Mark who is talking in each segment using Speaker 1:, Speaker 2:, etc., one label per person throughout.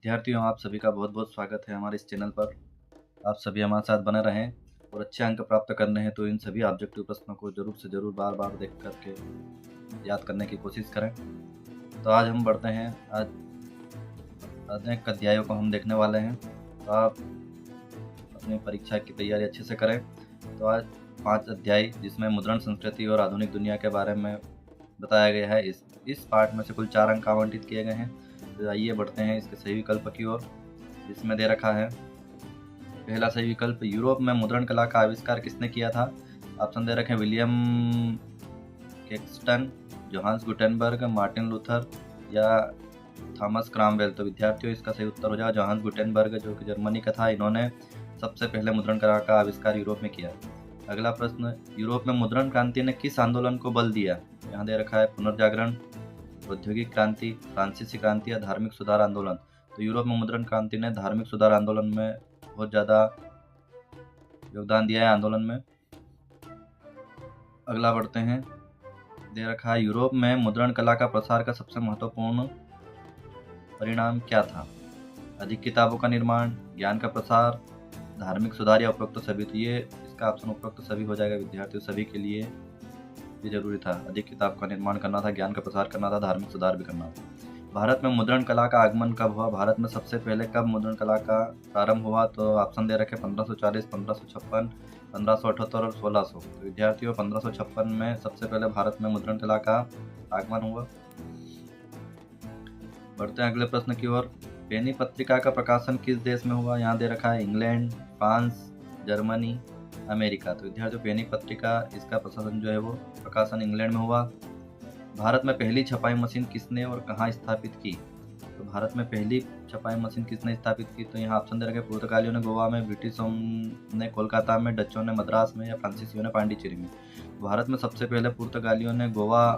Speaker 1: विद्यार्थियों, आप सभी का बहुत बहुत स्वागत है हमारे इस चैनल पर। आप सभी हमारे साथ बने रहें और अच्छे अंक प्राप्त करने हैं तो इन सभी ऑब्जेक्टिव प्रश्नों को जरूर से जरूर बार बार देख करके याद करने की कोशिश करें। तो आज हम बढ़ते हैं, आज अनेक अध्यायों को हम देखने वाले हैं। तो आप अपनी परीक्षा की तैयारी अच्छे से करें। तो आज 5 अध्याय जिसमें मुद्रण संस्कृति और आधुनिक दुनिया के बारे में बताया गया है। इस पार्ट में से कुल 4 अंक आवंटित किए गए हैं। तो आइए बढ़ते हैं इसके सही विकल्प की ओर, जिसमें दे रखा है पहला सही विकल्प, यूरोप में मुद्रण कला का आविष्कार किसने किया था। ऑप्शन दे रखे William Caxton, Johannes Gutenberg, Martin Luther या थॉमस क्रॉमवेल। तो विद्यार्थियों, इसका सही उत्तर हो जाएगा जोहान्स गुटेनबर्ग, जो कि जर्मनी का था। इन्होंने सबसे पहले मुद्रण कला का आविष्कार यूरोप में किया। अगला प्रश्न, यूरोप में मुद्रण क्रांति ने किस आंदोलन को बल दिया। यहाँ दे रखा है पुनर्जागरण, औद्योगिक क्रांति, फ्रांसीसी क्रांति या धार्मिक सुधार आंदोलन। तो यूरोप में मुद्रण क्रांति ने धार्मिक सुधार आंदोलन में बहुत ज़्यादा योगदान दिया है आंदोलन में। अगला बढ़ते हैं, दे रखा है यूरोप में मुद्रण कला का प्रसार का सबसे महत्वपूर्ण परिणाम क्या था। अधिक किताबों का निर्माण, ज्ञान का प्रसार, धार्मिक सुधार या उपरोक्त सभी। तो ये इसका ऑप्शन उपरोक्त सभी हो जाएगा विद्यार्थियों, सभी के लिए ये जरूरी था। अधिक किताब का निर्माण करना था, ज्ञान का प्रसार करना था, धार्मिक सुधार भी करना था। भारत में मुद्रण कला का आगमन कब हुआ। भारत में सबसे पहले कब मुद्रण कला का प्रारंभ हुआ। तो ऑप्शन दे रखे 1540, 1556, 1578 और 1600। तो विद्यार्थियों, 1556 में सबसे पहले भारत में मुद्रण कला का आगमन हुआ। बढ़ते हैं अगले प्रश्न की ओर, पेनी पत्रिका का प्रकाशन किस देश में हुआ। यहाँ दे रखा है इंग्लैंड, फ्रांस, जर्मनी, अमेरिका। तो विद्यार्थियों, पेनी पत्रिका इसका प्रकाशन जो है वो प्रकाशन इंग्लैंड में हुआ। भारत में पहली छपाई मशीन किसने और कहाँ स्थापित की। तो भारत में पहली छपाई मशीन किसने स्थापित की। तो यहाँ ऑप्शन दे रखे पुर्तगालियों ने गोवा में, ब्रिटिशों ने कोलकाता में, डचों ने मद्रास में या फ्रांसीसियों ने पांडिचेरी में। भारत में सबसे पहले पुर्तगालियों ने गोवा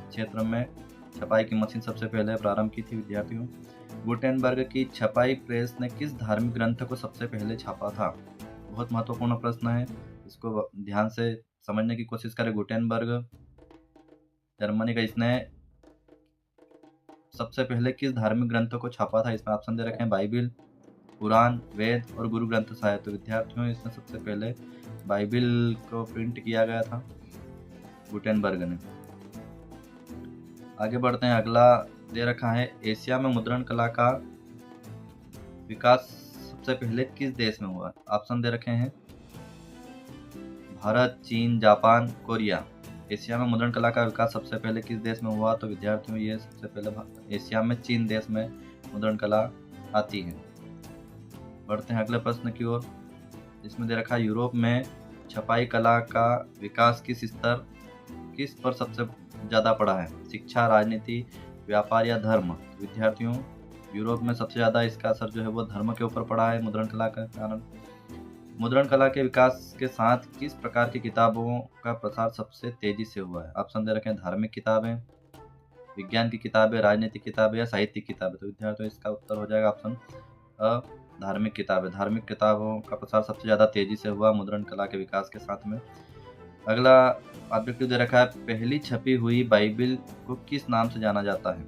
Speaker 1: क्षेत्र में छपाई की मशीन सबसे पहले प्रारंभ की थी। विद्यार्थियों, गुटेनबर्ग की छपाई प्रेस ने किस धार्मिक ग्रंथ को सबसे पहले छापा था। बहुत महत्वपूर्ण प्रश्न है, इसको ध्यान से समझने की कोशिश करें। गुटेनबर्ग जर्मनी का, इसने सबसे पहले किस धार्मिक ग्रंथों को छापा था। इसमें ऑप्शन दे रखे हैं बाइबिल, कुरान, वेद और गुरु ग्रंथ साहिब। तो विद्यार्थियों, इसमें सबसे पहले बाइबिल को प्रिंट किया गया था गुटेनबर्ग ने। आगे बढ़ते हैं, अगला दे रखा है एशिया में मुद्रण कला का विकास सबसे पहले किस देश में हुआ। ऑप्शन दे रखे हैं भारत, चीन, जापान, कोरिया। एशिया में मुद्रण कला का विकास सबसे पहले किस देश में हुआ। तो विद्यार्थियों, ये सबसे पहले एशिया में चीन देश में मुद्रण कला आती है। बढ़ते हैं अगले प्रश्न की ओर, जिसमें दे रखा है यूरोप में छपाई कला का विकास किस पर सबसे ज़्यादा पड़ा है। शिक्षा, राजनीति, व्यापार या धर्म। विद्यार्थियों, यूरोप में सबसे ज़्यादा इसका असर जो है वो धर्म के ऊपर पड़ा है मुद्रण कला के कारण। मुद्रण कला के विकास के साथ किस प्रकार की किताबों का प्रसार सबसे तेजी से हुआ है। ऑप्शन दे रखे हैं धार्मिक किताबें, विज्ञान की किताबें, राजनीतिक किताबें या साहित्यिक किताबें। तो विद्यार्थियों, इसका उत्तर हो जाएगा ऑप्शन अ, धार्मिक किताबें। धार्मिक किताबों का प्रसार सबसे ज़्यादा तेजी से हुआ मुद्रण कला के विकास के साथ में। अगला ऑब्जेक्टिव दे रखा है पहली छपी हुई बाइबिल को किस नाम से जाना जाता है।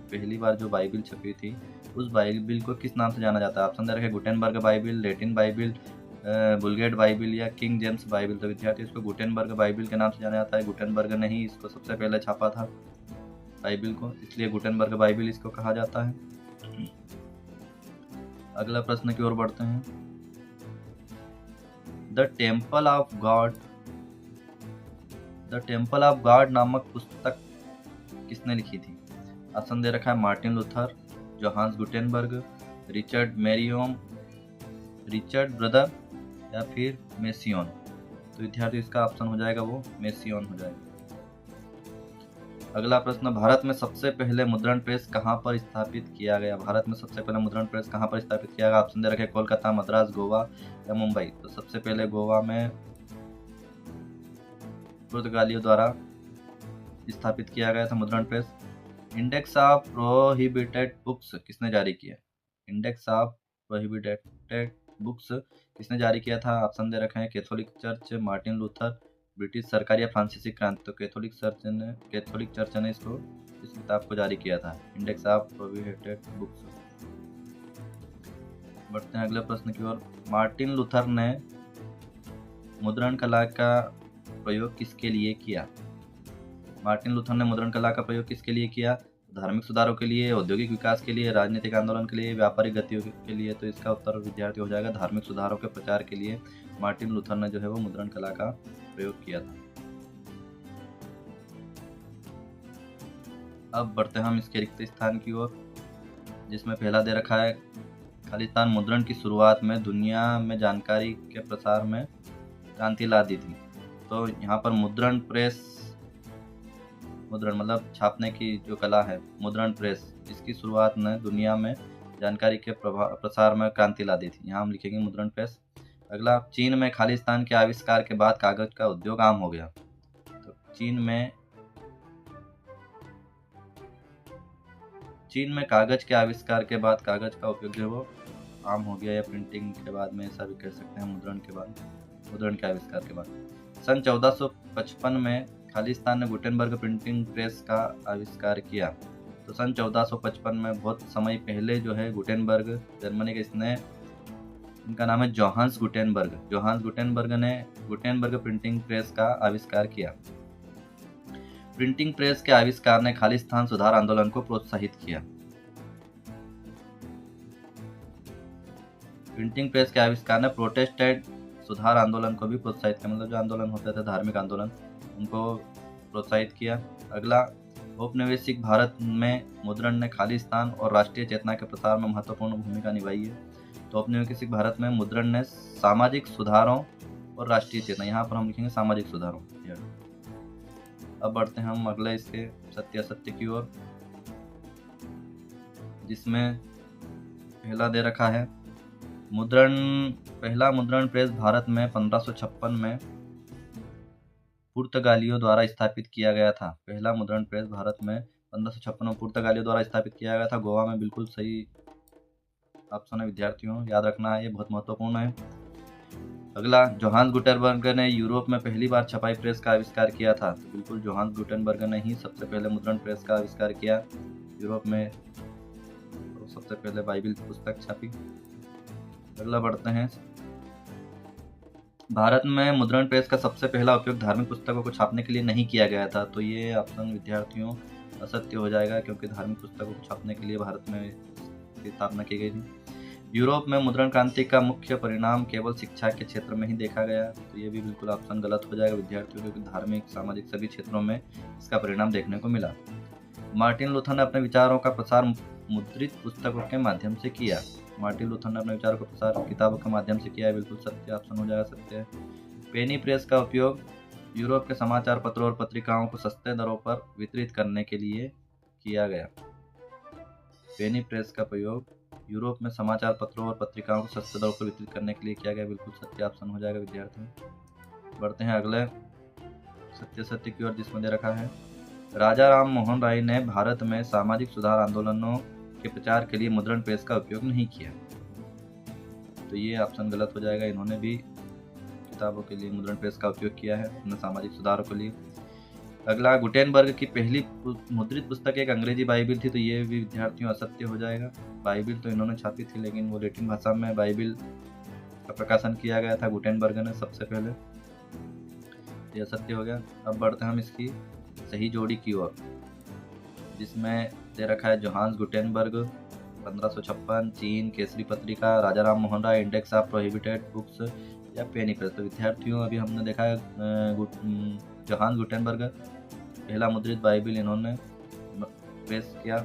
Speaker 1: पहली बार जो बाइबिल छपी थी उस बाइबिल को किस नाम से जाना जाता है। ऑप्शन दे रखे Gutenberg Bible, Latin Bible, Vulgate Bible या किंग जेम्स बाइबिल। तो विद्यार्थी, इसको गुटेनबर्ग बाइबिल के नाम से जाना जाता है। गुटेनबर्ग ने ही इसको सबसे पहले छापा था बाइबिल को, इसलिए गुटेनबर्ग बाइबिल इसको कहा जाता है। अगला प्रश्न की ओर बढ़ते हैं, द टेम्पल ऑफ गॉड नामक पुस्तक किसने लिखी थी। ऑप्शन दे रखा है Martin Luther, Johannes Gutenberg, Richard मेरियम, Richard brother या फिर मेसियन। तो विद्यार्थी, इसका ऑप्शन हो जाएगा वो मेसियन हो जाएगा। अगला प्रश्न, भारत में सबसे पहले मुद्रण प्रेस कहाँ पर स्थापित किया गया। भारत में सबसे पहले मुद्रण प्रेस कहाँ पर स्थापित किया गया। ऑप्शन दे रखे कोलकाता, मद्रास, गोवा या मुंबई। तो सबसे पहले गोवा में पुर्तगालियों द्वारा स्थापित किया गया था मुद्रण press. Index of prohibited books किसने जारी किया। इंडेक्स ऑफ प्रोहिबिटेड बुक्स किसने जारी किया था। ऑप्शन दे रखे हैं Catholic church, Martin Luther, British सरकार या फ्रांसीसी क्रांति। तो कैथोलिक चर्च ने इस किताब को जारी किया था, इंडेक्स ऑफ प्रोहिबिटेड बुक्स। बढ़ते हैं अगले प्रश्न की ओर। मार्टिन लूथर ने मुद्रण कला का प्रयोग किसके लिए किया? मार्टिन लूथर ने मुद्रण कला का प्रयोग किसके लिए किया? धार्मिक सुधारों के लिए, औद्योगिक विकास के लिए, राजनीतिक आंदोलन के लिए, व्यापारिक गतियों के लिए। तो इसका उत्तर विद्यार्थी हो जाएगा धार्मिक सुधारों के प्रचार के लिए मार्टिन लूथर ने जो है वो मुद्रण कला का प्रयोग किया था। अब बढ़ते हैं हम इसके रिक्त स्थान की ओर, जिसमें पहला दे रखा है खालिस्तान मुद्रण की शुरुआत में दुनिया में जानकारी के प्रसार में क्रांति ला दी थी। तो यहाँ पर मुद्रण प्रेस, मुद्रण मतलब छापने की जो कला है, मुद्रण प्रेस, इसकी शुरुआत ने दुनिया में जानकारी के प्रसार में क्रांति ला दी थी। यहाँ हम लिखेंगे मुद्रण प्रेस। अगला, चीन में खालिस्तान के आविष्कार के बाद कागज का उद्योग आम हो गया। तो चीन में कागज के आविष्कार के बाद कागज का उपयोग जो है वो आम हो गया, या प्रिंटिंग के बाद में ऐसा भी कह सकते हैं, मुद्रण के बाद, मुद्रण के आविष्कार के बाद। सन 1455 में खालिस्तान ने गुटेनबर्ग प्रिंटिंग प्रेस का आविष्कार किया। तो सन 1455 में बहुत समय पहले जो है गुटेनबर्ग जर्मनी के, इसने, इनका नाम है जोहान्स गुटेनबर्ग। जोहान्स गुटेनबर्ग ने गुटेनबर्ग प्रिंटिंग प्रेस का आविष्कार किया। प्रिंटिंग प्रेस के आविष्कार ने खालिस्तान सुधार आंदोलन को प्रोत्साहित किया। प्रिंटिंग प्रेस के आविष्कार ने प्रोटेस्टेंट सुधार आंदोलन को भी प्रोत्साहित किया, मतलब जो आंदोलन होते थे धार्मिक आंदोलन, उनको प्रोत्साहित किया। अगला, औपनिवेशिक भारत में मुद्रण ने खालिस्तान और राष्ट्रीय चेतना के प्रसार में महत्वपूर्ण भूमिका निभाई है। तो औपनिवेशिक भारत में मुद्रण ने सामाजिक सुधारों और राष्ट्रीय चेतना, यहाँ पर हम लिखेंगे सामाजिक सुधारों। अब बढ़ते हैं हम अगले इसके सत्य असत्य की ओर, जिसमें पहला दे रखा है पहला मुद्रण प्रेस भारत में 1556 में पुर्तगालियों द्वारा स्थापित किया गया था। पहला मुद्रण प्रेस भारत में 1556 में पुर्तगालियों द्वारा स्थापित किया गया था। गोवा में। बिल्कुल सही ऑप्शन है विद्यार्थियों, याद रखना है, ये बहुत महत्वपूर्ण है। अगला, जोहान्स गुटेनबर्ग ने यूरोप में पहली बार छपाई प्रेस का आविष्कार किया था। तो बिल्कुल जोहान्स गुटेनबर्ग ने ही सबसे पहले मुद्रण प्रेस का आविष्कार किया यूरोप में। तो सबसे पहले बाइबिल पुस्तक छपी। अगला बढ़ते हैं, भारत में मुद्रण प्रेस का सबसे पहला उपयोग धार्मिक पुस्तकों को छापने के लिए नहीं किया गया था। तो ये ऑप्शन विद्यार्थियों असत्य हो जाएगा, क्योंकि धार्मिक पुस्तकों को छापने के लिए भारत में स्थापना की गई थी। यूरोप में मुद्रण क्रांति का मुख्य परिणाम केवल शिक्षा के क्षेत्र में ही देखा गया। तो ये भी बिल्कुल ऑप्शन गलत हो जाएगा विद्यार्थियों, क्योंकि धार्मिक, सामाजिक सभी क्षेत्रों में इसका परिणाम देखने को मिला। मार्टिन लूथर ने अपने विचारों का प्रसार मुद्रित पुस्तकों के माध्यम से किया। मार्टिन लूथर ने अपने विचारों का प्रसार किताबों के माध्यम से किया है। बिल्कुल सत्य ऑप्शन हो जाएगा, सत्य है। पेनी प्रेस का उपयोग यूरोप के समाचार पत्रों और पत्रिकाओं को सस्ते दरों पर वितरित करने के लिए किया गया। पेनी प्रेस का प्रयोग यूरोप में समाचार पत्रों और पत्रिकाओं को सस्ते दरों पर वितरित करने के लिए किया गया। बिल्कुल सत्य ऑप्शन हो जाएगा विद्यार्थियों। बढ़ते हैं अगले सत्य सत्य की ओर, जिसमें दे रखा है राजा राम मोहन राय ने भारत में सामाजिक सुधार आंदोलनों के प्रचार के लिए मुद्रण प्रेस का उपयोग नहीं किया। तो ये ऑप्शन गलत हो जाएगा। इन्होंने भी किताबों के लिए मुद्रण प्रेस का उपयोग किया है, अपने सामाजिक सुधारों के लिए। अगला, गुटेनबर्ग की पहली मुद्रित पुस्तक एक अंग्रेजी बाइबिल थी। तो ये भी विद्यार्थियों असत्य हो जाएगा। बाइबिल तो इन्होंने छापी थी, लेकिन वो लैटिन भाषा में बाइबिल का प्रकाशन किया गया था गुटेनबर्ग ने सबसे पहले। ये असत्य हो गया। अब बढ़ते हैं हम इसकी सही जोड़ी की ओर, जिसमें दे रखा है जोहान्स गुटेनबर्ग 1556, चीन, केसरी पत्रिका, राजा Ram Mohan Roy, index of prohibited books, या पेनी प्रेस। तो विद्यार्थियों अभी हमने देखा है जोहान्स गुटेनबर्ग पहला मुद्रित बाइबिल इन्होंने प्रेस किया,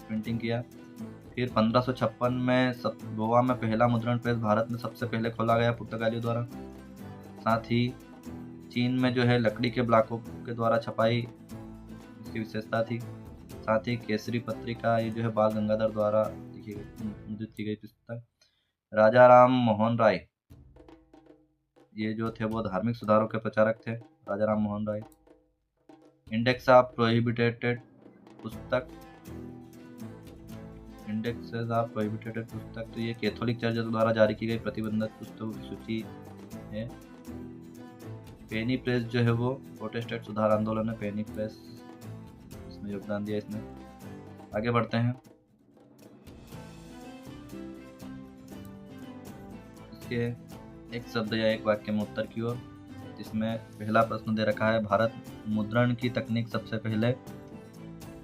Speaker 1: प्रिंटिंग किया। फिर 1556 में गोवा में पहला मुद्रण प्रेस भारत में सबसे पहले खोला गया पुर्तगालियों द्वारा। साथ ही चीन में जो है लकड़ी के ब्लॉकों के द्वारा छपाई इसकी विशेषता थी। साथ ही केसरी पत्रिका, ये जो है बाल गंगाधर द्वारा मुद्रित की गई पुस्तक। राजा राम मोहन राय, ये जो थे वो धार्मिक सुधारों के प्रचारक थे, राजा Ram Mohan Roy. Index of prohibited पुस्तक, इंडेक्सेस ऑफ प्रोहिबिटेड पुस्तक, तो ये कैथोलिक चर्च द्वारा जारी की गई प्रतिबंधित पुस्तकों की सूची है। पेनी प्रेस जो है वो प्रोटेस्टेंट सुधार आंदोलन है। पेनी प्रेस इसमें योगदान दिया इसने। आगे बढ़ते हैं, इसके एक शब्द या एक वाक्य में उत्तर की ओर, जिसमें पहला प्रश्न दे रखा है, भारत मुद्रण की तकनीक सबसे पहले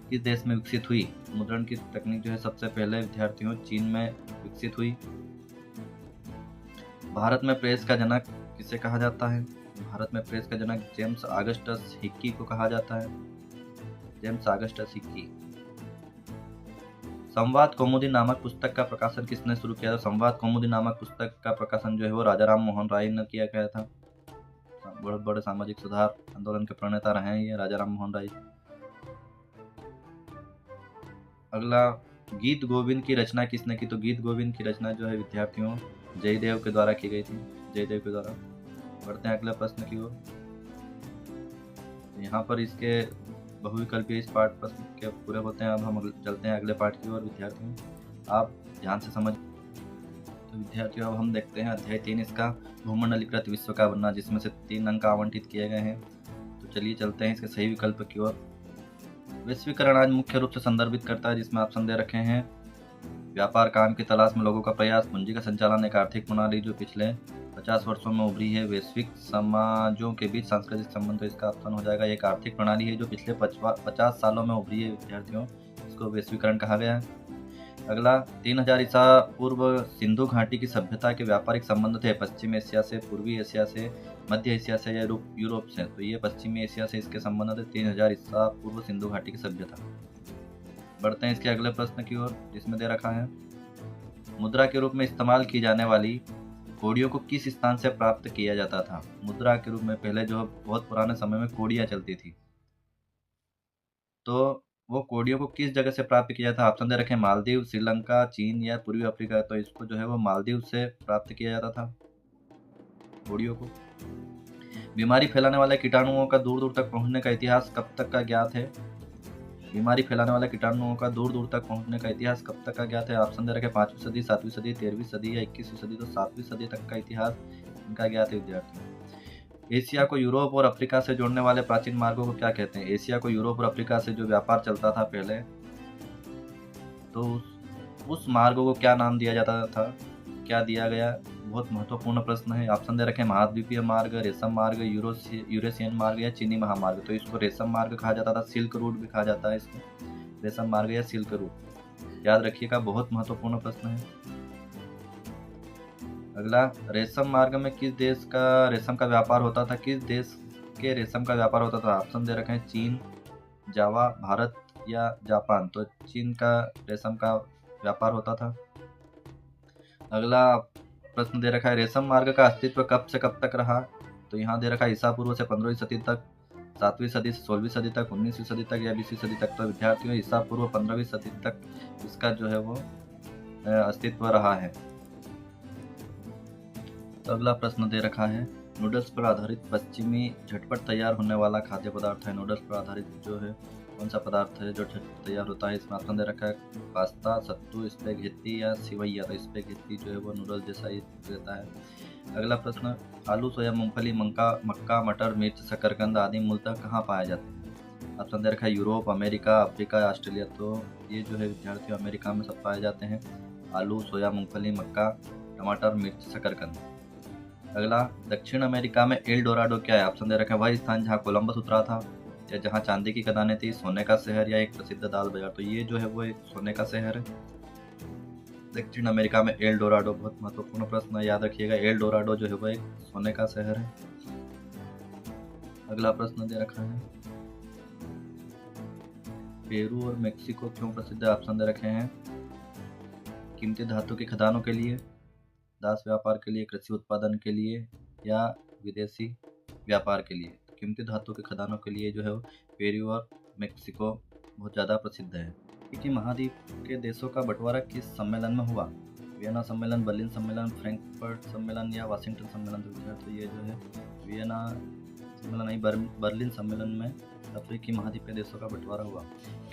Speaker 1: किस देश में विकसित हुई? मुद्रण की तकनीक जो है सबसे पहले विद्यार्थियों चीन में विकसित हुई। भारत में प्रेस का जनक किसे कहा जाता है? भारत में प्रेस का जनक जेम्स ऑगस्टस हिक्की को कहा जाता है। James Augustus Hickey. संवाद कौमुदी नामक पुस्तक का प्रकाशन किसने शुरू किया था? संवाद कौमुदी नामक पुस्तक का प्रकाशन जो है वो राजा राम मोहन राय ने किया गया था। बहुत बड़े सामाजिक सुधार आंदोलन के प्रणेता रहे हैं ये राजा राम मोहन राय। अगला, गीत गोविंद की रचना किसने की? तो गीत गोविंद की रचना जो है विद्यार्थियों जयदेव के द्वारा की गई थी। जयदेव के द्वारा। बढ़ते हैं अगले प्रश्न की ओर। यहाँ पर इसके बहुविकल्पीय इस पाठ प्रश्न के पूरे होते हैं। अब हम चलते हैं अगले पाठ की ओर। विद्यार्थियों आप ध्यान से समझ। तो विद्यार्थियों अब हम देखते हैं अध्याय 3 इसका भूमंडलीकृत विश्व का बनना, जिसमें से 3 अंक आवंटित किए गए हैं। तो चलिए चलते हैं इसके सही विकल्प की ओर। वैश्वीकरण आज मुख्य रूप से संदर्भित करता है, जिसमें ऑप्शन दे रखे हैं, व्यापार काम की तलाश में लोगों का प्रयास, पूंजी का संचालन, एक आर्थिक प्रणाली जो पिछले 50 वर्षों में उभरी है, वैश्विक समाजों के बीच सांस्कृतिक संबंध। तो इसका ऑप्शन हो जाएगा एक आर्थिक प्रणाली है जो पिछले 50 सालों में उभरी है विद्यार्थियों, इसको वैश्वीकरण कहा गया है। अगला, 3000 ईसा पूर्व सिंधु घाटी की सभ्यता के व्यापारिक संबंध थे पश्चिम एशिया से, पूर्वी एशिया से, मध्य एशिया से या यूरोप से। तो ये पश्चिमी एशिया से इसके संबंध थे। 3000 ईसा पूर्व सिंधु घाटी की सभ्यता। बढ़ते हैं इसके अगले प्रश्न की ओर, जिसमें दे रखा है, मुद्रा के रूप में इस्तेमाल की जाने वाली कोड़ियों को किस स्थान से प्राप्त किया जाता था? मुद्रा के रूप में पहले जो बहुत पुराने समय में कोड़ियाँ चलती थी, तो वो कोड़ियों को किस जगह से प्राप्त किया जाता? ऑप्शन दे रखे, मालदीव, श्रीलंका, चीन या पूर्वी अफ्रीका। तो इसको जो है वो मालदीव से प्राप्त किया जाता था कोड़ियों को। बीमारी फैलाने वाले कीटाणुओं का दूर दूर तक पहुंचने का इतिहास कब तक का ज्ञात है? बीमारी फैलाने वाले कीटाणुओं का दूर दूर तक पहुंचने का इतिहास कब तक का ज्ञात है? ऑप्शन दे रखे, 5वीं सदी, 7वीं सदी, 13वीं सदी या 21वीं सदी। तो 7वीं सदी तक का इतिहास इनका ज्ञात है विद्यार्थियों। एशिया को यूरोप और अफ्रीका से जोड़ने वाले प्राचीन मार्गों को क्या कहते हैं? एशिया को यूरोप और अफ्रीका से जो व्यापार चलता था पहले, तो उस मार्गों को क्या नाम दिया जाता था, क्या दिया गया? बहुत महत्वपूर्ण प्रश्न है। ऑप्शन दे रखे, महाद्वीपीय मार्ग, रेशम मार्ग, यूरेशियन मार्ग या चीनी महामार्ग। तो इसको रेशम मार्ग कहा जाता था, सिल्क रूट भी कहा जाता है इसको, रेशम मार्ग या सिल्क रूट। याद रखिएगा, बहुत महत्वपूर्ण प्रश्न है। अगला, रेशम मार्ग में किस देश का रेशम का व्यापार होता था? किस देश के रेशम का व्यापार होता था? ऑप्शन दे रखे हैं, चीन, जावा, भारत या जापान। तो चीन का रेशम का व्यापार होता था। अगला प्रश्न दे रखा है, रेशम मार्ग का अस्तित्व कब से कब तक रहा? तो यहाँ दे रखा है, ईसा पूर्व से 15वीं सदी तक, 7वीं सदी से 16वीं सदी तक, 19वीं सदी तक या 20वीं सदी तक। तो विद्यार्थियों ईसा पूर्व 15वीं सदी तक इसका जो है वो अस्तित्व रहा है। तो अगला प्रश्न दे रखा है, नूडल्स पर आधारित पश्चिमी झटपट तैयार होने वाला खाद्य पदार्थ है। नूडल्स पर आधारित जो है कौन सा पदार्थ है जो झटपट तैयार होता है? इसमें ऑप्शन दे रखा है, पास्ता, सत्तू, स्पेगेटी या सिवैया। तो स्पेगेटी जो है वो नूडल जैसा ही रहता है। अगला प्रश्न, आलू, सोया, मूंगफली, मक्का, मटर, मिर्च, शकरकंद आदि मूलतः कहाँ पाए जाते हैं? ऑप्शन दे रखा है, यूरोप, अमेरिका, अफ्रीका, ऑस्ट्रेलिया। तो ये जो है विद्यार्थियों अमेरिका में सब पाए जाते हैं, आलू, सोया, मूंगफली, मक्का, टमाटर, मिर्च, शकरकंद। अगला, दक्षिण अमेरिका में एल डोराडो क्या है? ऑप्शन दे रखा है, वह स्थान जहाँ कोलंबस उतरा था, या जहाँ चांदी की खदानें थी, सोने का शहर या एक प्रसिद्ध दाल बाजार। तो ये जो है वो एक सोने का शहर है दक्षिण अमेरिका में एल डोराडो। बहुत महत्वपूर्ण प्रश्न है, याद रखिएगा, एल डोराडो जो है वो एक सोने का शहर है। अगला प्रश्न दे रखा है, पेरू और मेक्सिको क्यों प्रसिद्ध है? ऑप्शन दे रखे हैं, कीमती धातु की खदानों के लिए, दास व्यापार के लिए, कृषि उत्पादन के लिए या विदेशी व्यापार के लिए। कीमती धातु के खदानों के लिए जो है पेरू और मेक्सिको बहुत ज़्यादा प्रसिद्ध है। इसी महाद्वीप के देशों का बंटवारा किस सम्मेलन में हुआ? वियना सम्मेलन, बर्लिन सम्मेलन, फ्रैंकफर्ट सम्मेलन या वाशिंगटन सम्मेलन। तो ये जो है वियना सम्मेलन नहीं, बर्लिन सम्मेलन में अफ्रीकी महाद्वीप के देशों का बंटवारा हुआ।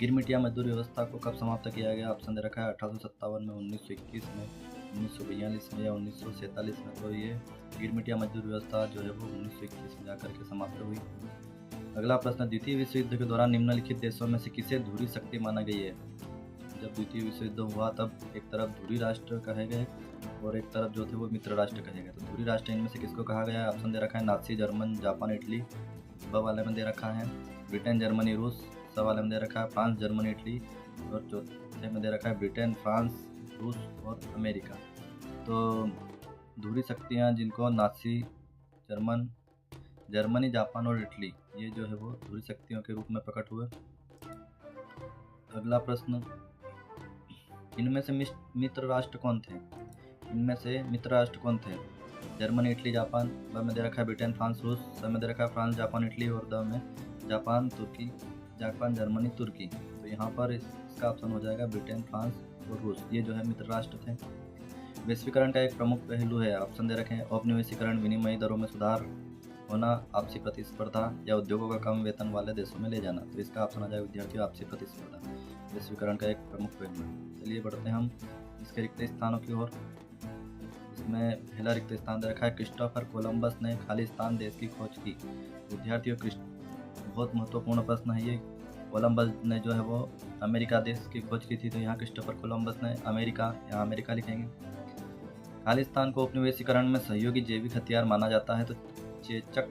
Speaker 1: गिरमिटिया मजदूरी व्यवस्था को कब समाप्त किया गया? ऑप्शन दे रखा है, 1857 में, 1921 में, 1942 में या 1947 में। तो ये गिरमिटिया मजदूर व्यवस्था जो है वो 1921 में जाकर के समाप्त हुई। अगला प्रश्न, द्वितीय विश्व युद्ध के दौरान निम्नलिखित देशों में से किसे धुरी शक्ति माना गई है? जब द्वितीय विश्व युद्ध हुआ तब एक तरफ धुरी राष्ट्र कहे गए और एक तरफ जो थे वो मित्र राष्ट्र कहे गए। तो धुरी राष्ट्र इनमें से किसको कहा गया है? ऑप्शन दे रखा है नाज़ी जर्मन, जापान, इटली, ब वाले में दे रखा है ब्रिटेन, जर्मनी, रूस, स वाले में दे रखा है फ्रांस, जर्मनी, इटली, और चौथे में दे रखा है ब्रिटेन, फ्रांस, रूस और अमेरिका। तो धुरी शक्तियाँ जिनको नाज़ी जर्मनी, जापान और इटली, ये जो है वो धुरी शक्तियों के रूप में प्रकट हुए। अगला प्रश्न, इनमें से मित्र राष्ट्र कौन थे? इनमें से मित्र राष्ट्र कौन थे? जर्मनी, इटली, जापान, ब में दे रखा है ब्रिटेन, फ्रांस, रूस, स में दे रखा है फ्रांस, जापान, इटली, और द में जापान, जर्मनी, तुर्की। तो यहाँ पर इसका ऑप्शन हो जाएगा ब्रिटेन, फ्रांस और रूस, ये जो है मित्र राष्ट्र थे। वैश्वीकरण का एक प्रमुख पहलू है, ऑप्शन दे रखे हैं औपनिवेशीकरण, विनिमय दरों में सुधार होना, आपसी प्रतिस्पर्धा, या उद्योगों का कम वेतन वाले देशों में ले जाना। तो इसका ऑप्शन आ जाएगा विद्यार्थियों आपसी प्रतिस्पर्धा, वैश्वीकरण का एक प्रमुख पहलू है। चलिए बढ़ते हैं हम इसके रिक्त स्थानों की ओर। इसमें पहला रिक्त स्थान दे रखा है क्रिस्टोफर कोलंबस ने खालिस्तान देश की खोज की। विद्यार्थियों बहुत महत्वपूर्ण प्रश्न है ये। कोलंबस ने जो है वो अमेरिका देश की खोज की थी, तो यहाँ क्रिस्टोफर कोलंबस ने यहाँ अमेरिका लिखेंगे। खालिस्तान को उपनिवेशीकरण में सहयोगी जैविक हथियार माना जाता है। तो चेचक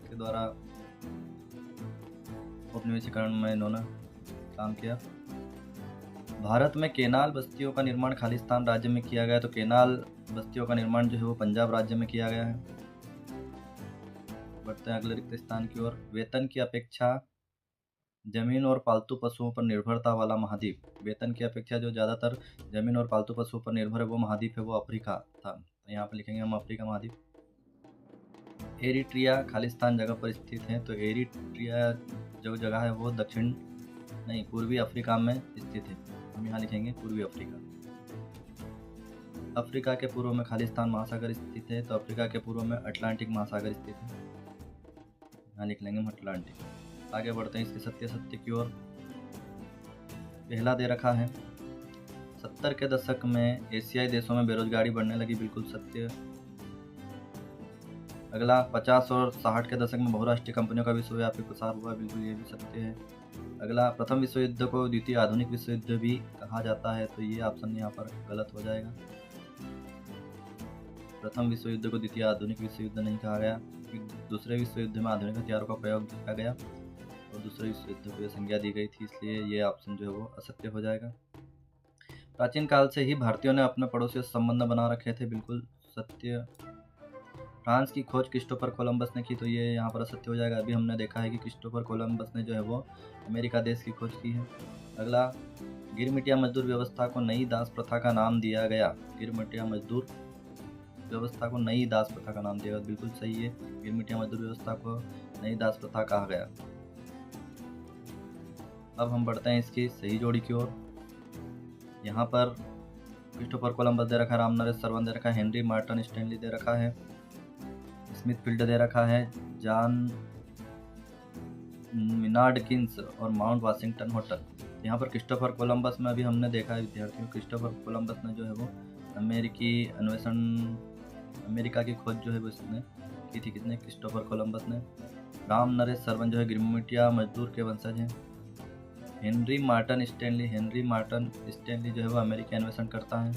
Speaker 1: के द्वारा उपनिवेशीकरण में इन्होंने काम किया। भारत में केनाल बस्तियों का निर्माण खालिस्तान राज्य में किया गया। तो केनाल बस्तियों का निर्माण जो है वो पंजाब राज्य में किया गया है। बढ़ते हैं अगले रिक्त स्थान की ओर। वेतन की अपेक्षा जमीन और पालतू पशुओं पर निर्भरता वाला महाद्वीप। वेतन की अपेक्षा जो ज़्यादातर जमीन और पालतू पशुओं पर निर्भर है वो महाद्वीप है वो अफ्रीका था। तो यहाँ पर लिखेंगे हम अफ्रीका महाद्वीप। एरिट्रिया खालिस्तान जगह पर स्थित है। तो एरिट्रिया जो जगह है वो पूर्वी अफ्रीका में स्थित है। हम यहाँ लिखेंगे पूर्वी अफ्रीका। अफ्रीका के पूर्व में खालिस्तान महासागर स्थित है। तो अफ्रीका के पूर्व में अटलांटिक महासागर स्थित है, यहाँ लिख लेंगे हम अटलांटिक। आगे बढ़ते हैं इसके सत्य की ओर। पहला दे रखा है 70 के दशक में एशियाई देशों में बेरोजगारी बढ़ने लगी, बिल्कुल सत्य। अगला 50 और 60 के दशक में बहुराष्ट्रीय कंपनियों का विश्वव्यापी प्रसार हुआ, बिल्कुल ये भी सत्य है। अगला प्रथम विश्व युद्ध को द्वितीय आधुनिक विश्व युद्ध भी कहा जाता है। तो ये ऑप्शन यहाँ पर गलत हो जाएगा। प्रथम विश्व युद्ध को द्वितीय आधुनिक विश्व युद्ध नहीं कहा गया, क्योंकि दूसरे विश्व युद्ध में आधुनिक हथियारों का प्रयोग किया गया और दूसरे विश्व युद्ध को यह संज्ञा दी गई थी, इसलिए ये ऑप्शन जो है वो असत्य हो जाएगा। प्राचीन काल से ही भारतीयों ने अपने पड़ोसियों से संबंध बना रखे थे, बिल्कुल सत्य। फ्रांस की खोज क्रिस्टोफर कोलंबस ने की। तो ये यहाँ पर असत्य हो जाएगा। अभी हमने देखा है कि क्रिस्टोफर कोलंबस ने जो है वो अमेरिका देश की खोज की है। अगला गिरमिटिया मजदूर व्यवस्था को नई दास प्रथा का नाम दिया गया। गिरमिटिया मजदूर व्यवस्था को नई दास प्रथा का नाम दिया गया, बिल्कुल सही है। गिरमिटिया मजदूर व्यवस्था को नई दास प्रथा कहा गया। अब हम बढ़ते हैं इसकी सही जोड़ी की ओर। यहाँ पर क्रिस्टोफर कोलंबस दे रखा है, राम नरेश सरवन दे रखा है, हेनरी मार्टन स्टैनली दे रखा है, स्मिथफील्ड दे रखा है, जॉन मिनार्ड किन्स और माउंट वाशिंगटन होटल। यहाँ पर क्रिस्टोफर कोलंबस में अभी हमने देखा है विद्यार्थियों, क्रिस्टोफर कोलंबस ने जो है वो अमेरिका की खोज जो है वो इसने की थी। किसने? क्रिस्टोफर कोलंबस ने। राम नरेश सरवन जो है गिरमिटिया मजदूर के वंशज हैं। हेनरी मार्टन स्टैनली जो है वो अमेरिकी अन्वेषण करता है।